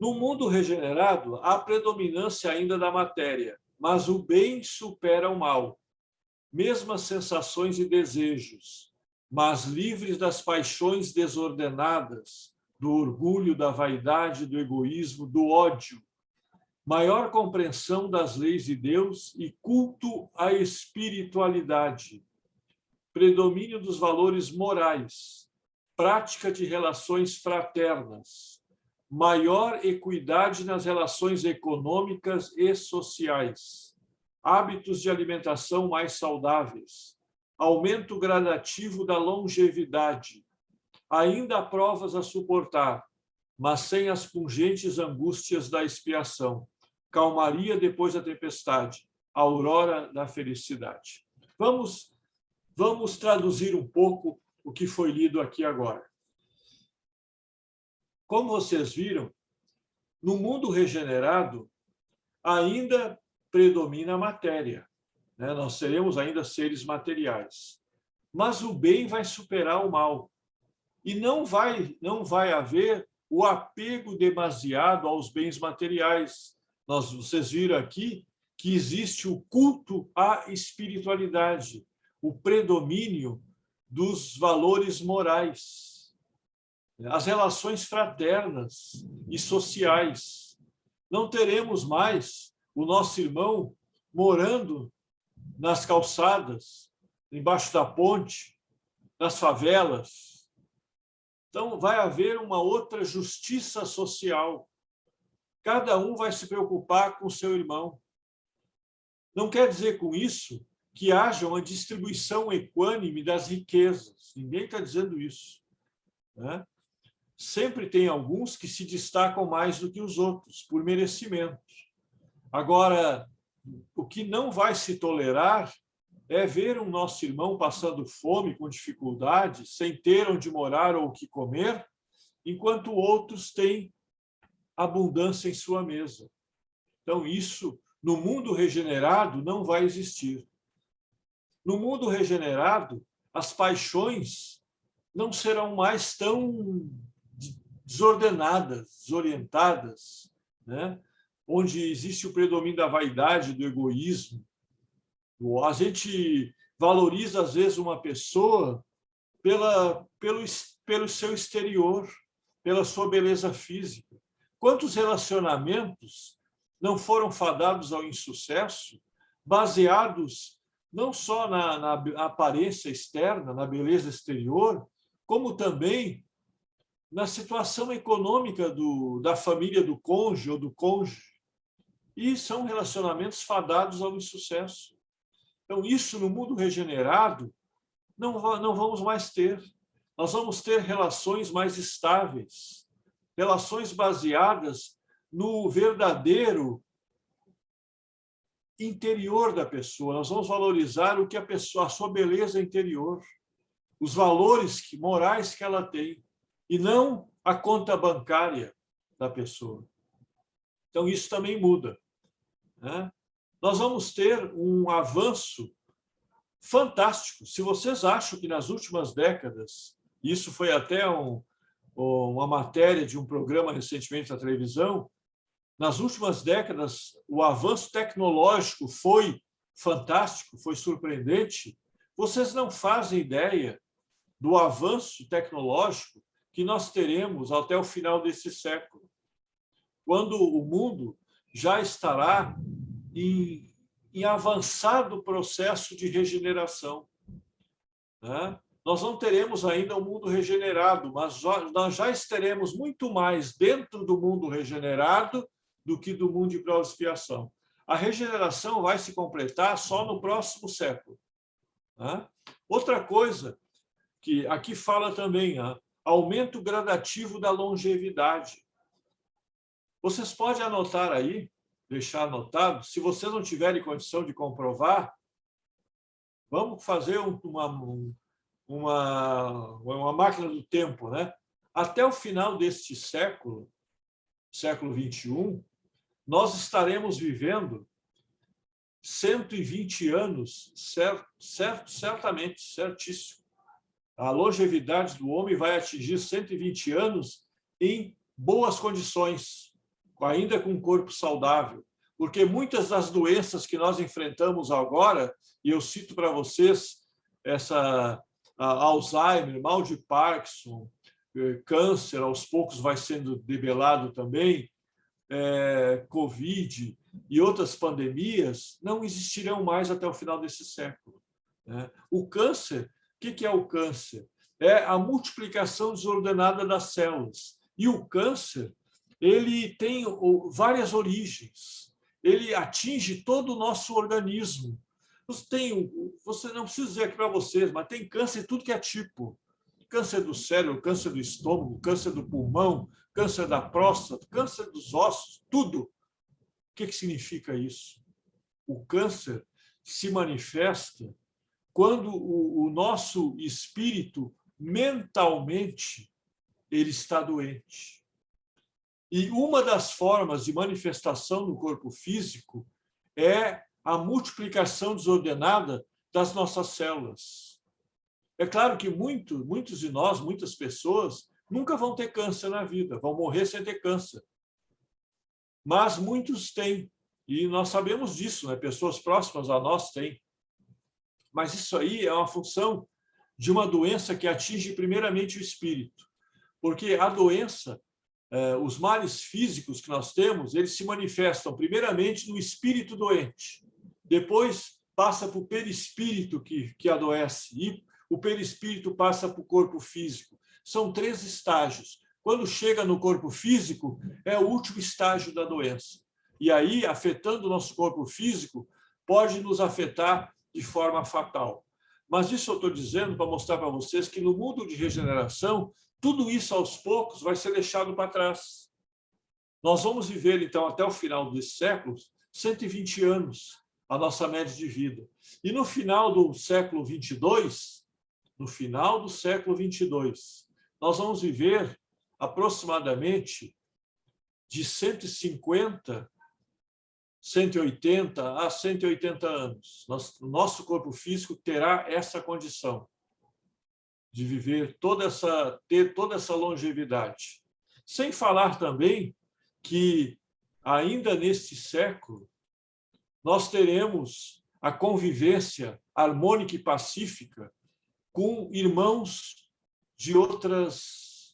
No mundo regenerado, há predominância ainda da matéria, mas o bem supera o mal. Mesmas sensações e desejos, mas livres das paixões desordenadas, do orgulho, da vaidade, do egoísmo, do ódio. Maior compreensão das leis de Deus e culto à espiritualidade. predomínio dos valores morais, prática de relações fraternas, maior equidade nas relações econômicas e sociais, hábitos de alimentação mais saudáveis, aumento gradativo da longevidade. Ainda há provas a suportar, mas sem as pungentes angústias da expiação. Calmaria depois da tempestade, aurora da felicidade. Vamos traduzir um pouco o que foi lido aqui agora. Como vocês viram, no mundo regenerado, ainda predomina a matéria, né? Nós seremos ainda seres materiais. Mas o bem vai superar o mal. E não vai haver o apego demasiado aos bens materiais. Vocês viram aqui que existe o culto à espiritualidade, o predomínio dos valores morais, as relações fraternas e sociais. Não teremos mais o nosso irmão morando nas calçadas, embaixo da ponte, nas favelas. Então, vai haver uma outra justiça social. Cada um vai se preocupar com o seu irmão. Não quer dizer com isso que haja uma distribuição equânime das riquezas. Ninguém está dizendo isso, né? Sempre tem alguns que se destacam mais do que os outros, por merecimento. Agora, o que não vai se tolerar é ver um nosso irmão passando fome, com dificuldade, sem ter onde morar ou o que comer, enquanto outros têm abundância em sua mesa. Então, isso, no mundo regenerado, não vai existir. No mundo regenerado, as paixões não serão mais tão desordenadas, desorientadas, né? Onde existe o predomínio da vaidade, do egoísmo. A gente valoriza, às vezes, uma pessoa pelo seu exterior, pela sua beleza física. Quantos relacionamentos não foram fadados ao insucesso, baseados não só na aparência externa, na beleza exterior, como também na situação econômica da família do cônjuge ou do cônjuge. E são relacionamentos fadados ao insucesso. Então, isso no mundo regenerado não vamos mais ter. Nós vamos ter relações mais estáveis, relações baseadas no verdadeiro interior da pessoa. Nós vamos valorizar o que a sua beleza interior, os valores morais que ela tem, e não a conta bancária da pessoa. Então, isso também muda, né? Nós vamos ter um avanço fantástico. Se vocês acham que nas últimas décadas, isso foi até uma matéria de um programa recentemente na televisão, nas últimas décadas o avanço tecnológico foi fantástico, foi surpreendente, vocês não fazem ideia do avanço tecnológico que nós teremos até o final desse século, quando o mundo já estará em avançado processo de regeneração, né? Nós não teremos ainda um mundo regenerado, mas nós já estaremos muito mais dentro do mundo regenerado do que do mundo de prova e expiação. A regeneração vai se completar só no próximo século, né? Outra coisa que aqui fala também, né? Aumento gradativo da longevidade. Vocês podem anotar aí, deixar anotado, se vocês não tiverem condição de comprovar, vamos fazer uma máquina do tempo, né? Até o final deste século, século XXI, nós estaremos vivendo 120 anos, certamente, certíssimo. A longevidade do homem vai atingir 120 anos em boas condições, ainda com um corpo saudável, porque muitas das doenças que nós enfrentamos agora, e eu cito para vocês Alzheimer, mal de Parkinson, câncer, aos poucos vai sendo debelado também, Covid e outras pandemias, não existirão mais até o final desse século, né? O câncer que é o câncer? É a multiplicação desordenada das células. E o câncer, ele tem várias origens. Ele atinge todo o nosso organismo. Você não precisa dizer aqui para vocês, mas tem câncer de tudo que é tipo. Câncer do cérebro, câncer do estômago, câncer do pulmão, câncer da próstata, câncer dos ossos, tudo. O que significa isso? O câncer se manifesta quando o nosso espírito mentalmente ele está doente. E uma das formas de manifestação no corpo físico é a multiplicação desordenada das nossas células. É claro que muitos de nós, muitas pessoas, nunca vão ter câncer na vida, vão morrer sem ter câncer. Mas muitos têm, e nós sabemos disso, né? Pessoas próximas a nós têm. Mas isso aí é uma função de uma doença que atinge primeiramente o espírito. Porque a doença, os males físicos que nós temos, eles se manifestam primeiramente no espírito doente. Depois passa para o perispírito que adoece. E o perispírito passa para o corpo físico. São 3 estágios. Quando chega no corpo físico, é o último estágio da doença. E aí, afetando o nosso corpo físico, pode nos afetar de forma fatal. Mas isso eu estou dizendo para mostrar para vocês que no mundo de regeneração, tudo isso aos poucos vai ser deixado para trás. Nós vamos viver, então, até o final desse século, 120 anos, a nossa média de vida. E no final do século 22, nós vamos viver aproximadamente de 150, 180 a 180 anos. O nosso corpo físico terá essa condição de viver ter toda essa longevidade. Sem falar também que, ainda neste século, nós teremos a convivência harmônica e pacífica com irmãos de outros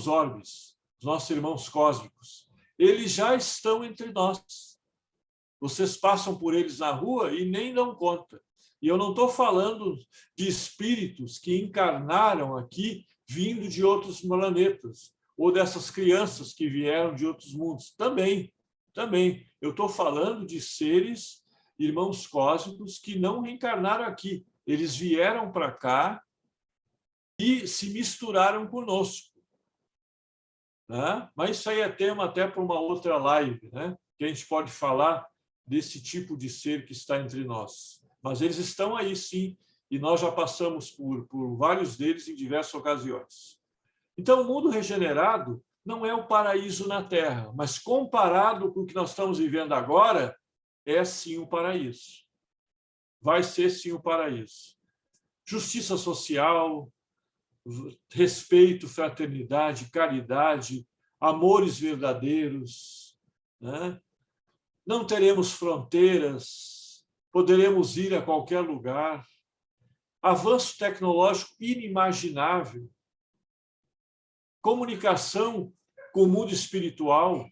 orbes, os nossos irmãos cósmicos. Eles já estão entre nós. Vocês passam por eles na rua e nem dão conta. E eu não estou falando de espíritos que encarnaram aqui vindo de outros planetas, ou dessas crianças que vieram de outros mundos. Também. Eu estou falando de seres, irmãos cósmicos, que não reencarnaram aqui. Eles vieram para cá e se misturaram conosco. Né? Mas isso aí é tema até para uma outra live, né? Que a gente pode falar desse tipo de ser que está entre nós. Mas eles estão aí, sim, e nós já passamos por vários deles em diversas ocasiões. Então, o mundo regenerado não é o paraíso na Terra, mas comparado com o que nós estamos vivendo agora, é sim o paraíso. Vai ser sim o paraíso. Justiça social, respeito, fraternidade, caridade, amores verdadeiros, né? Não teremos fronteiras, poderemos ir a qualquer lugar, avanço tecnológico inimaginável, comunicação com o mundo espiritual.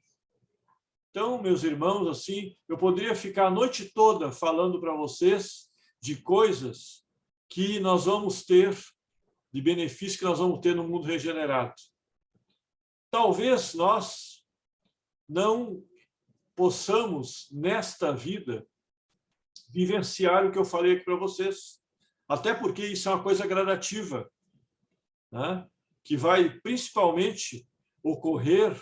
Então, meus irmãos, assim, eu poderia ficar a noite toda falando para vocês de coisas que nós vamos ter, de benefícios que nós vamos ter no mundo regenerado. Talvez nós não possamos, nesta vida, vivenciar o que eu falei aqui para vocês. Até porque isso é uma coisa gradativa, né? Que vai principalmente ocorrer.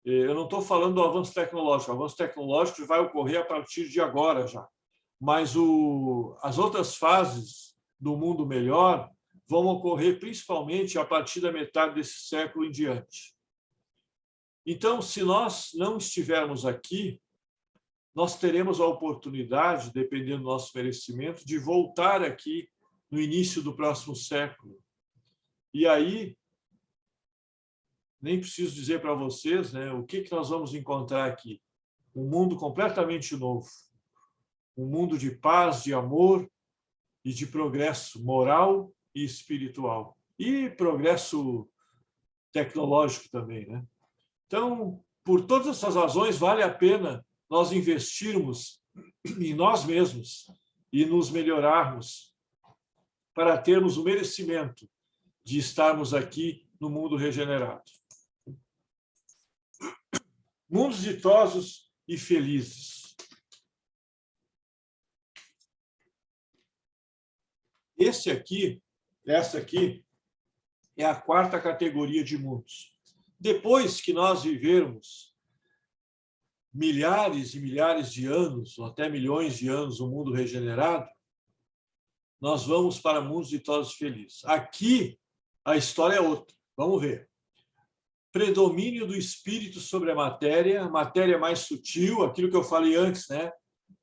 Eu não estou falando do avanço tecnológico. O avanço tecnológico vai ocorrer a partir de agora já. Mas as outras fases do mundo melhor vão ocorrer principalmente a partir da metade desse século em diante. Então, se nós não estivermos aqui, nós teremos a oportunidade, dependendo do nosso merecimento, de voltar aqui no início do próximo século. E aí, nem preciso dizer para vocês, né, o que nós vamos encontrar aqui. Um mundo completamente novo. Um mundo de paz, de amor e de progresso moral e espiritual. E progresso tecnológico também, né? Então, por todas essas razões, vale a pena nós investirmos em nós mesmos e nos melhorarmos para termos o merecimento de estarmos aqui no mundo regenerado. Mundos ditosos e felizes. Essa aqui é a quarta categoria de mundos. Depois que nós vivermos milhares e milhares de anos, ou até milhões de anos, no mundo regenerado, nós vamos para mundos ditosos e felizes. Aqui, a história é outra. Vamos ver. Predomínio do espírito sobre a matéria mais sutil, aquilo que eu falei antes, né?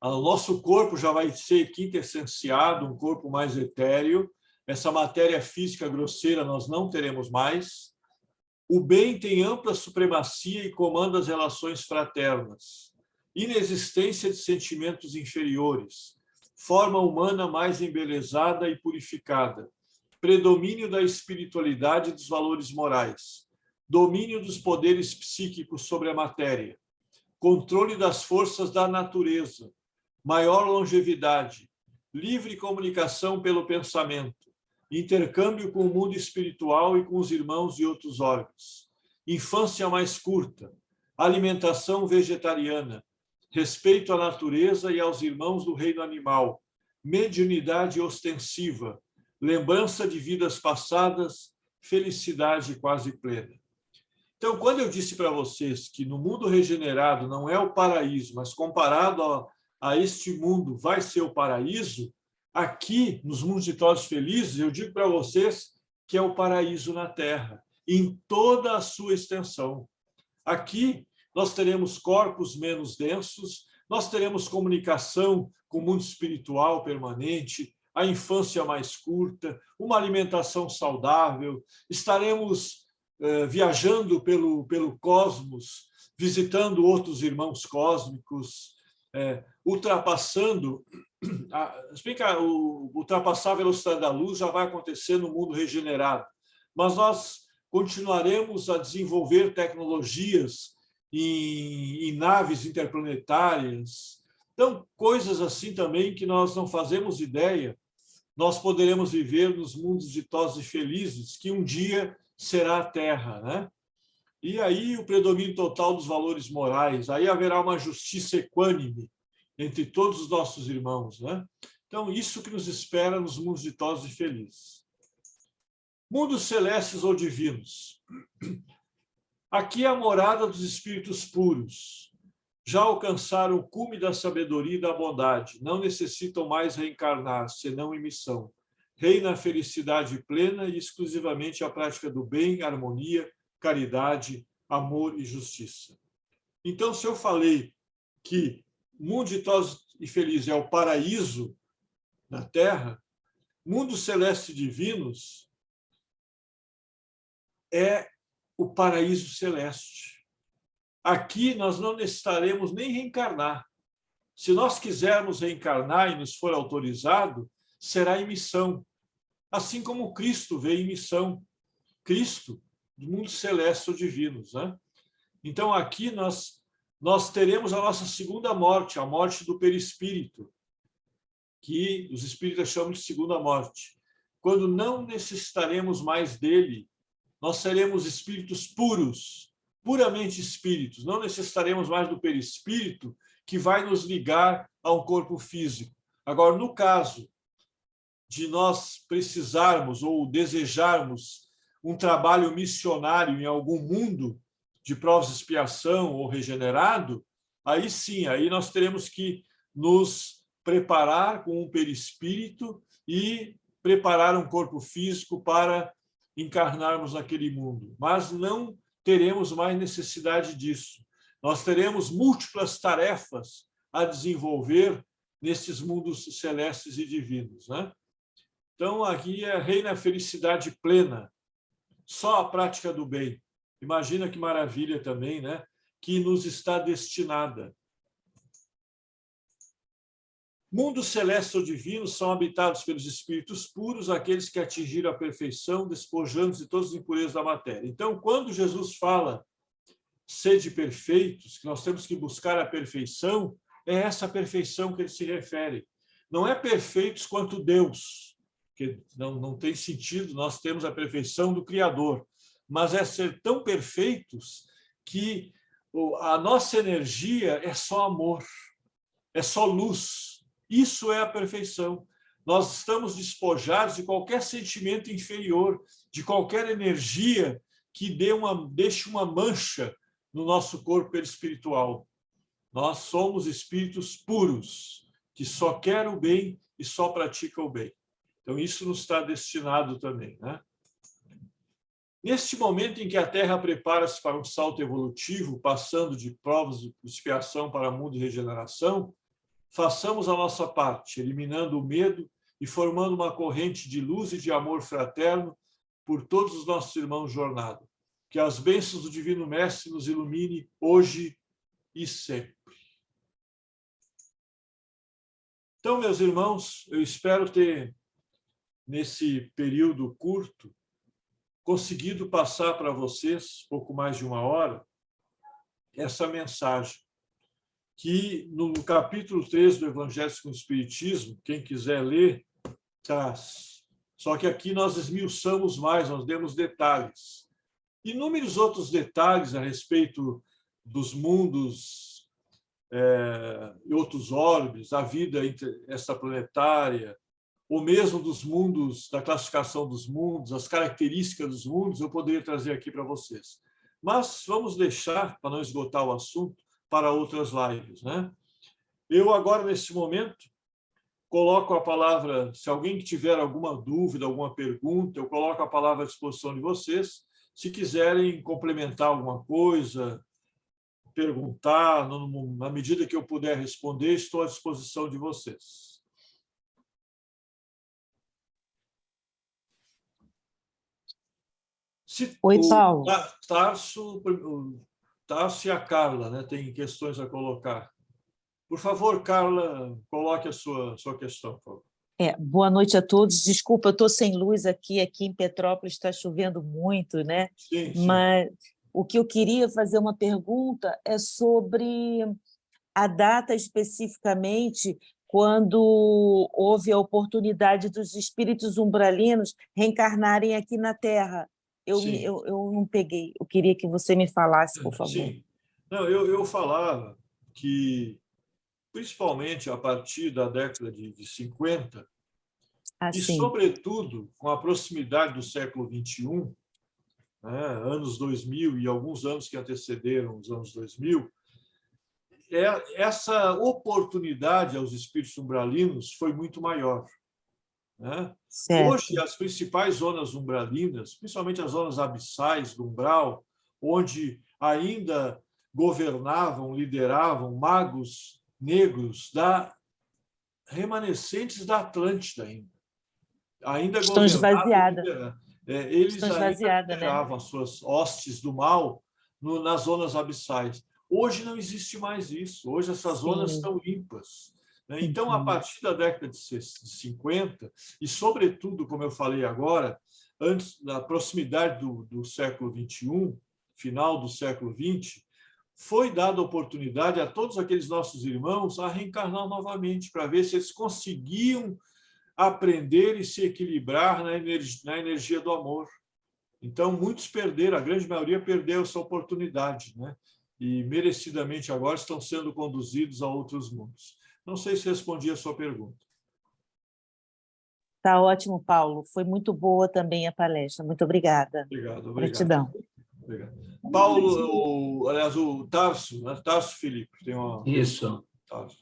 O nosso corpo já vai ser quintessenciado, um corpo mais etéreo. Essa matéria física grosseira nós não teremos mais. O bem tem ampla supremacia e comanda as relações fraternas. Inexistência de sentimentos inferiores. Forma humana mais embelezada e purificada. Predomínio da espiritualidade e dos valores morais. Domínio dos poderes psíquicos sobre a matéria. Controle das forças da natureza. Maior longevidade. Livre comunicação pelo pensamento. Intercâmbio com o mundo espiritual e com os irmãos de outros órgãos. Infância mais curta. Alimentação vegetariana. Respeito à natureza e aos irmãos do reino animal. Mediunidade ostensiva. Lembrança de vidas passadas. Felicidade quase plena. Então, quando eu disse para vocês que no mundo regenerado não é o paraíso, mas comparado a este mundo vai ser o paraíso, aqui, nos mundos ditosos felizes, eu digo para vocês que é o paraíso na Terra, em toda a sua extensão. Aqui, nós teremos corpos menos densos, nós teremos comunicação com o mundo espiritual permanente, a infância mais curta, uma alimentação saudável, estaremos viajando pelo cosmos, visitando outros irmãos cósmicos, ultrapassando... ultrapassar a velocidade da luz já vai acontecer no mundo regenerado, mas nós continuaremos a desenvolver tecnologias em naves interplanetárias. Então, coisas assim também que nós não fazemos ideia, nós poderemos viver nos mundos ditosos e felizes, que um dia será a Terra, né? E aí o predomínio total dos valores morais, aí haverá uma justiça equânime entre todos os nossos irmãos, né? Então, isso que nos espera nos mundos ditosos e felizes. Mundos celestes ou divinos. Aqui é a morada dos espíritos puros. Já alcançaram o cume da sabedoria e da bondade. Não necessitam mais reencarnar, senão em missão. Reina a felicidade plena e exclusivamente a prática do bem, harmonia, caridade, amor e justiça. Então, se eu falei que mundo ditoso e feliz é o paraíso na Terra, mundos celestes e divinos é o paraíso celeste. Aqui nós não necessitaremos nem reencarnar. Se nós quisermos reencarnar e nos for autorizado, será em missão. Assim como Cristo veio em missão. Cristo, do mundo celeste ou divinos, né? Então, aqui nós teremos a nossa segunda morte, a morte do perispírito, que os espíritas chamam de segunda morte. Quando não necessitaremos mais dele, nós seremos espíritos puros, puramente espíritos. Não necessitaremos mais do perispírito, que vai nos ligar a um corpo físico. Agora, no caso de nós precisarmos ou desejarmos um trabalho missionário em algum mundo de provas de expiação ou regenerado, aí sim, aí nós teremos que nos preparar com um perispírito e preparar um corpo físico para encarnarmos naquele mundo. Mas não teremos mais necessidade disso. Nós teremos múltiplas tarefas a desenvolver nesses mundos celestes e divinos, né? Então, aqui reina a felicidade plena, só a prática do bem. Imagina que maravilha também, né? Que nos está destinada. Mundos celestes ou divinos são habitados pelos espíritos puros, aqueles que atingiram a perfeição, despojando-se de todas as impurezas da matéria. Então, quando Jesus fala sede perfeitos, que nós temos que buscar a perfeição, é essa perfeição que ele se refere. Não é perfeitos quanto Deus, porque não tem sentido nós termos a perfeição do Criador, mas é ser tão perfeitos que a nossa energia é só amor, é só luz. Isso é a perfeição. Nós estamos despojados de qualquer sentimento inferior, de qualquer energia que deixe uma mancha no nosso corpo espiritual. Nós somos espíritos puros, que só querem o bem e só praticam o bem. Então, isso nos está destinado também, né? Neste momento em que a Terra prepara-se para um salto evolutivo, passando de provas de expiação para mundo de regeneração, façamos a nossa parte, eliminando o medo e formando uma corrente de luz e de amor fraterno por todos os nossos irmãos de jornada. Que as bênçãos do Divino Mestre nos ilumine hoje e sempre. Então, meus irmãos, eu espero ter, nesse período curto, conseguido passar para vocês, pouco mais de 1 hora, essa mensagem, que no capítulo 3 do Evangelho segundo o Espiritismo, quem quiser ler, traz. Só que aqui nós esmiuçamos mais, nós demos detalhes. Inúmeros outros detalhes a respeito dos mundos e outros orbes, a vida extraplanetária, ou mesmo dos mundos, da classificação dos mundos, as características dos mundos, eu poderia trazer aqui para vocês. Mas vamos deixar, para não esgotar o assunto, para outras lives, né? Eu agora, nesse momento, coloco a palavra, se alguém que tiver alguma dúvida, alguma pergunta, eu coloco a palavra à disposição de vocês. Se quiserem complementar alguma coisa, perguntar, na medida que eu puder responder, estou à disposição de vocês. Oi, Paulo. Tarso e a Carla, né, têm questões a colocar. Por favor, Carla, coloque a sua questão, por favor. Boa noite a todos. Desculpa, eu estou sem luz aqui em Petrópolis está chovendo muito, né? Sim, mas o que eu queria fazer uma pergunta é sobre a data especificamente quando houve a oportunidade dos espíritos umbralinos reencarnarem aqui na Terra. Eu não peguei. Eu queria que você me falasse, por favor. Sim. Não, eu falava que, principalmente a partir da década de 50, e, sobretudo, com a proximidade do século XXI, né, anos 2000 e alguns anos que antecederam os anos 2000, essa oportunidade aos espíritos umbralinos foi muito maior, né? Hoje, as principais zonas umbralinas, principalmente as zonas abissais do umbral, onde ainda governavam, lideravam magos negros remanescentes da Atlântida ainda estão esvaziadas. Eles ainda lideravam, né, as suas hostes do mal nas zonas abissais. Hoje não existe mais isso. Hoje essas zonas estão limpas. Então, a partir da década de 50, e, sobretudo, como eu falei agora, antes da proximidade do século XXI, final do século XX, foi dada oportunidade a todos aqueles nossos irmãos a reencarnar novamente, para ver se eles conseguiam aprender e se equilibrar na energia do amor. Então, muitos perderam, a grande maioria perdeu essa oportunidade, né? E, merecidamente, agora estão sendo conduzidos a outros mundos. Não sei se respondi a sua pergunta. Está ótimo, Paulo. Foi muito boa também a palestra. Muito obrigada. Obrigado. Gratidão. Obrigado. Paulo, aliás, o Tarso, né? Tarso Felipe. Tem uma... Isso.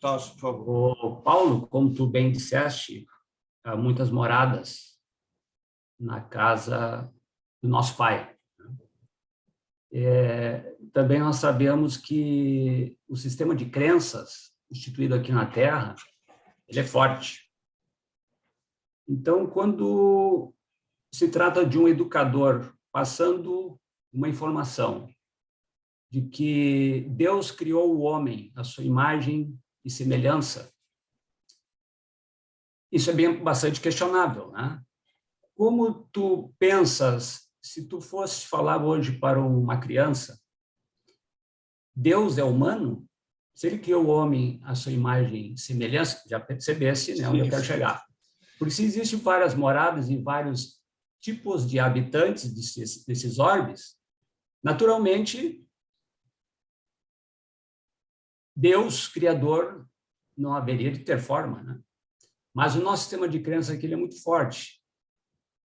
Tarso, por favor. Paulo, como tu bem disseste, há muitas moradas na casa do nosso pai. Também nós sabemos que o sistema de crenças instituído aqui na Terra, ele é forte. Então, quando se trata de um educador passando uma informação de que Deus criou o homem à sua imagem e semelhança, isso é bastante questionável, né? Como tu pensas, se tu fosse falar hoje para uma criança, Deus é humano? Se ele criou o homem à sua imagem e semelhança, já percebesse, né, onde eu quero chegar. Porque se existem várias moradas e vários tipos de habitantes desses orbes, naturalmente, Deus, Criador, não haveria de ter forma, né? Mas o nosso sistema de crença aqui ele é muito forte.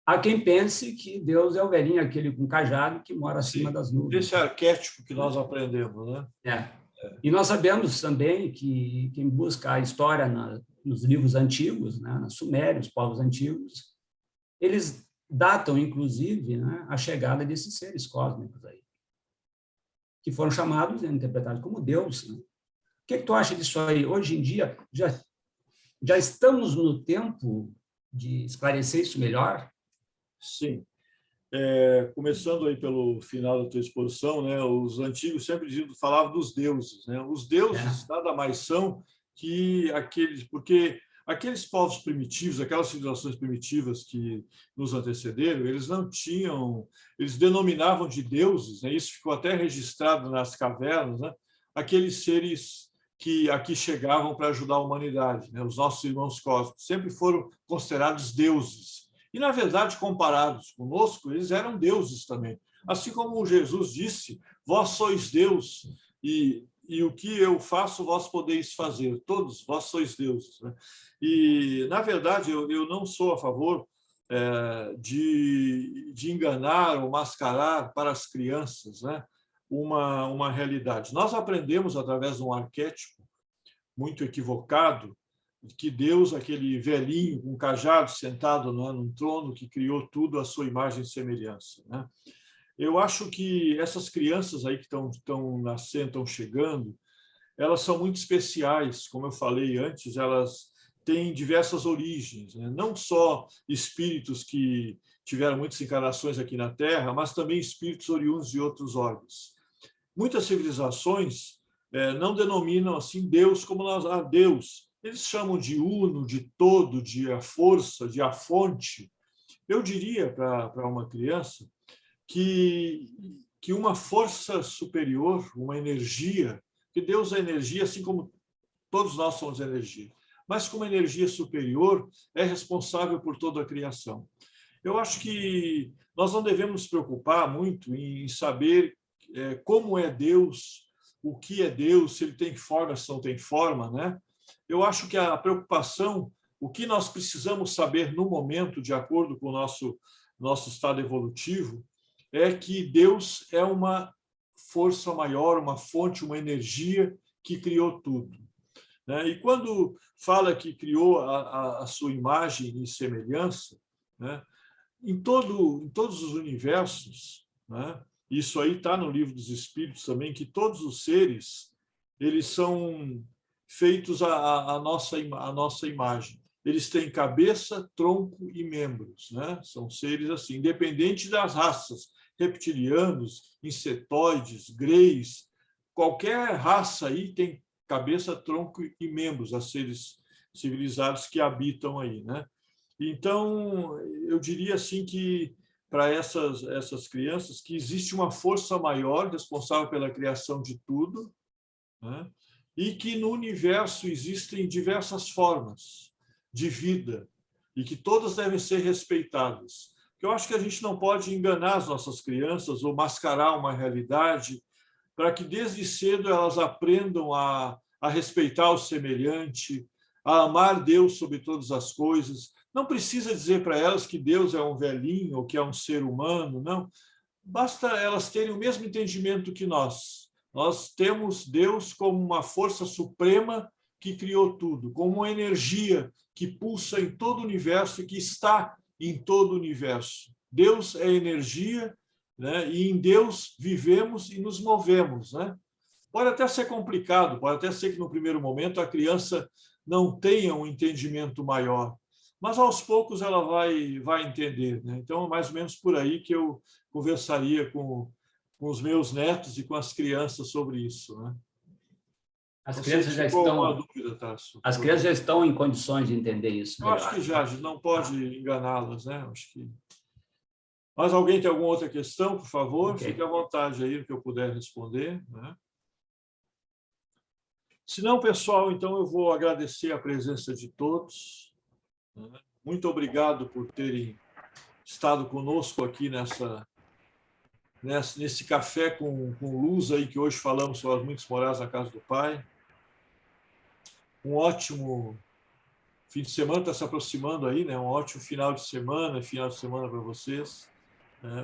Há quem pense que Deus é o velhinho, aquele com cajado que mora acima das nuvens. Esse arquétipo que nós aprendemos, né? E nós sabemos também que quem busca a história nos livros antigos, né, na Suméria, os povos antigos, eles datam, inclusive, né, a chegada desses seres cósmicos aí, que foram chamados e interpretados como Deus. Né? O que tu acha disso aí? Hoje em dia, já estamos no tempo de esclarecer isso melhor? Sim. Começando aí pelo final da tua exposição, né, os antigos sempre falavam dos deuses, né? Os deuses nada mais são que aqueles, porque aqueles povos primitivos, aquelas civilizações primitivas que nos antecederam, eles não tinham, eles denominavam de deuses, né? Isso ficou até registrado nas cavernas, né? Aqueles seres que aqui chegavam para ajudar a humanidade, né? Os nossos irmãos cósmicos sempre foram considerados deuses. E, na verdade, comparados conosco, eles eram deuses também. Assim como Jesus disse, vós sois Deus, e o que eu faço, vós podeis fazer. Todos vós sois deuses. Né? E, na verdade, eu não sou a favor de enganar ou mascarar para as crianças, né, uma realidade. Nós aprendemos, através de um arquétipo muito equivocado, que Deus, aquele velhinho com um cajado sentado, né, num trono que criou tudo à sua imagem e semelhança. Né? Eu acho que essas crianças aí que estão nascendo, estão chegando, elas são muito especiais, como eu falei antes, elas têm diversas origens, né? Não só espíritos que tiveram muitas encarnações aqui na Terra, mas também espíritos oriundos de outros orbes. Muitas civilizações não denominam assim Deus como nós, Deus. Eles chamam de uno, de todo, de a força, de a fonte. Eu diria para uma criança que uma força superior, uma energia, que Deus é energia, assim como todos nós somos energia, mas como energia superior é responsável por toda a criação. Eu acho que nós não devemos nos preocupar muito em saber como é Deus, o que é Deus, se ele tem forma, se não tem forma, né? Eu acho que a preocupação, o que nós precisamos saber no momento, de acordo com o nosso estado evolutivo, é que Deus é uma força maior, uma fonte, uma energia que criou tudo. Né? E quando fala que criou a sua imagem e semelhança, né? Em todos os universos, né? Isso aí está no Livro dos Espíritos também, que todos os seres eles são feitos à nossa imagem. Eles têm cabeça, tronco e membros, né? São seres assim, independente das raças, reptilianos, insetoides, greys, qualquer raça aí tem cabeça, tronco e membros, a seres civilizados que habitam aí, né? Então, eu diria assim que para essas crianças que existe uma força maior responsável pela criação de tudo, né? E que no universo existem diversas formas de vida e que todas devem ser respeitadas. Eu acho que a gente não pode enganar as nossas crianças ou mascarar uma realidade para que desde cedo elas aprendam a respeitar o semelhante, a amar Deus sobre todas as coisas. Não precisa dizer para elas que Deus é um velhinho ou que é um ser humano, não. Basta elas terem o mesmo entendimento que nós. Nós temos Deus como uma força suprema que criou tudo, como uma energia que pulsa em todo o universo e que está em todo o universo. Deus é energia, né? E em Deus vivemos e nos movemos, né? Pode até ser complicado, pode até ser que no primeiro momento a criança não tenha um entendimento maior, mas aos poucos ela vai entender, né? Então, mais ou menos por aí que eu conversaria com os meus netos e com as crianças sobre isso, né? As crianças já estão dúvida, Tasso. As crianças já estão em condições de entender isso melhor. Eu acho que já, a gente não pode enganá-las, né? Acho que... Mas alguém tem alguma outra questão, por favor? Okay. Fique à vontade aí, no que eu puder responder, né? Se não, pessoal, então eu vou agradecer a presença de todos, né? muito obrigado por terem estado conosco aqui nesse café com luz aí, que hoje falamos sobre as muitas moradas na casa do Pai. Um ótimo fim de semana está se aproximando aí, né? Um ótimo final de semana para vocês.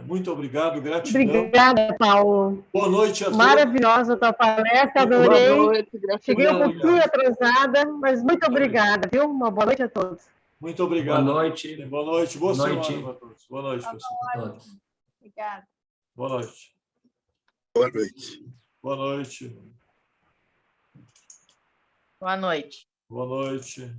Muito obrigado, gratidão. Obrigada, Paulo. Boa noite a todos. Maravilhosa a tua palestra, Boa adorei. noite, gratidão. Cheguei um pouquinho atrasada, mas muito obrigada, viu? Uma boa noite a todos. Muito obrigado. Boa noite. Boa noite. Boa Boa semana noite. para todos. Boa noite, pessoal. A todos. Obrigada. Boa noite. Boa noite. Boa noite. Boa noite. Boa noite.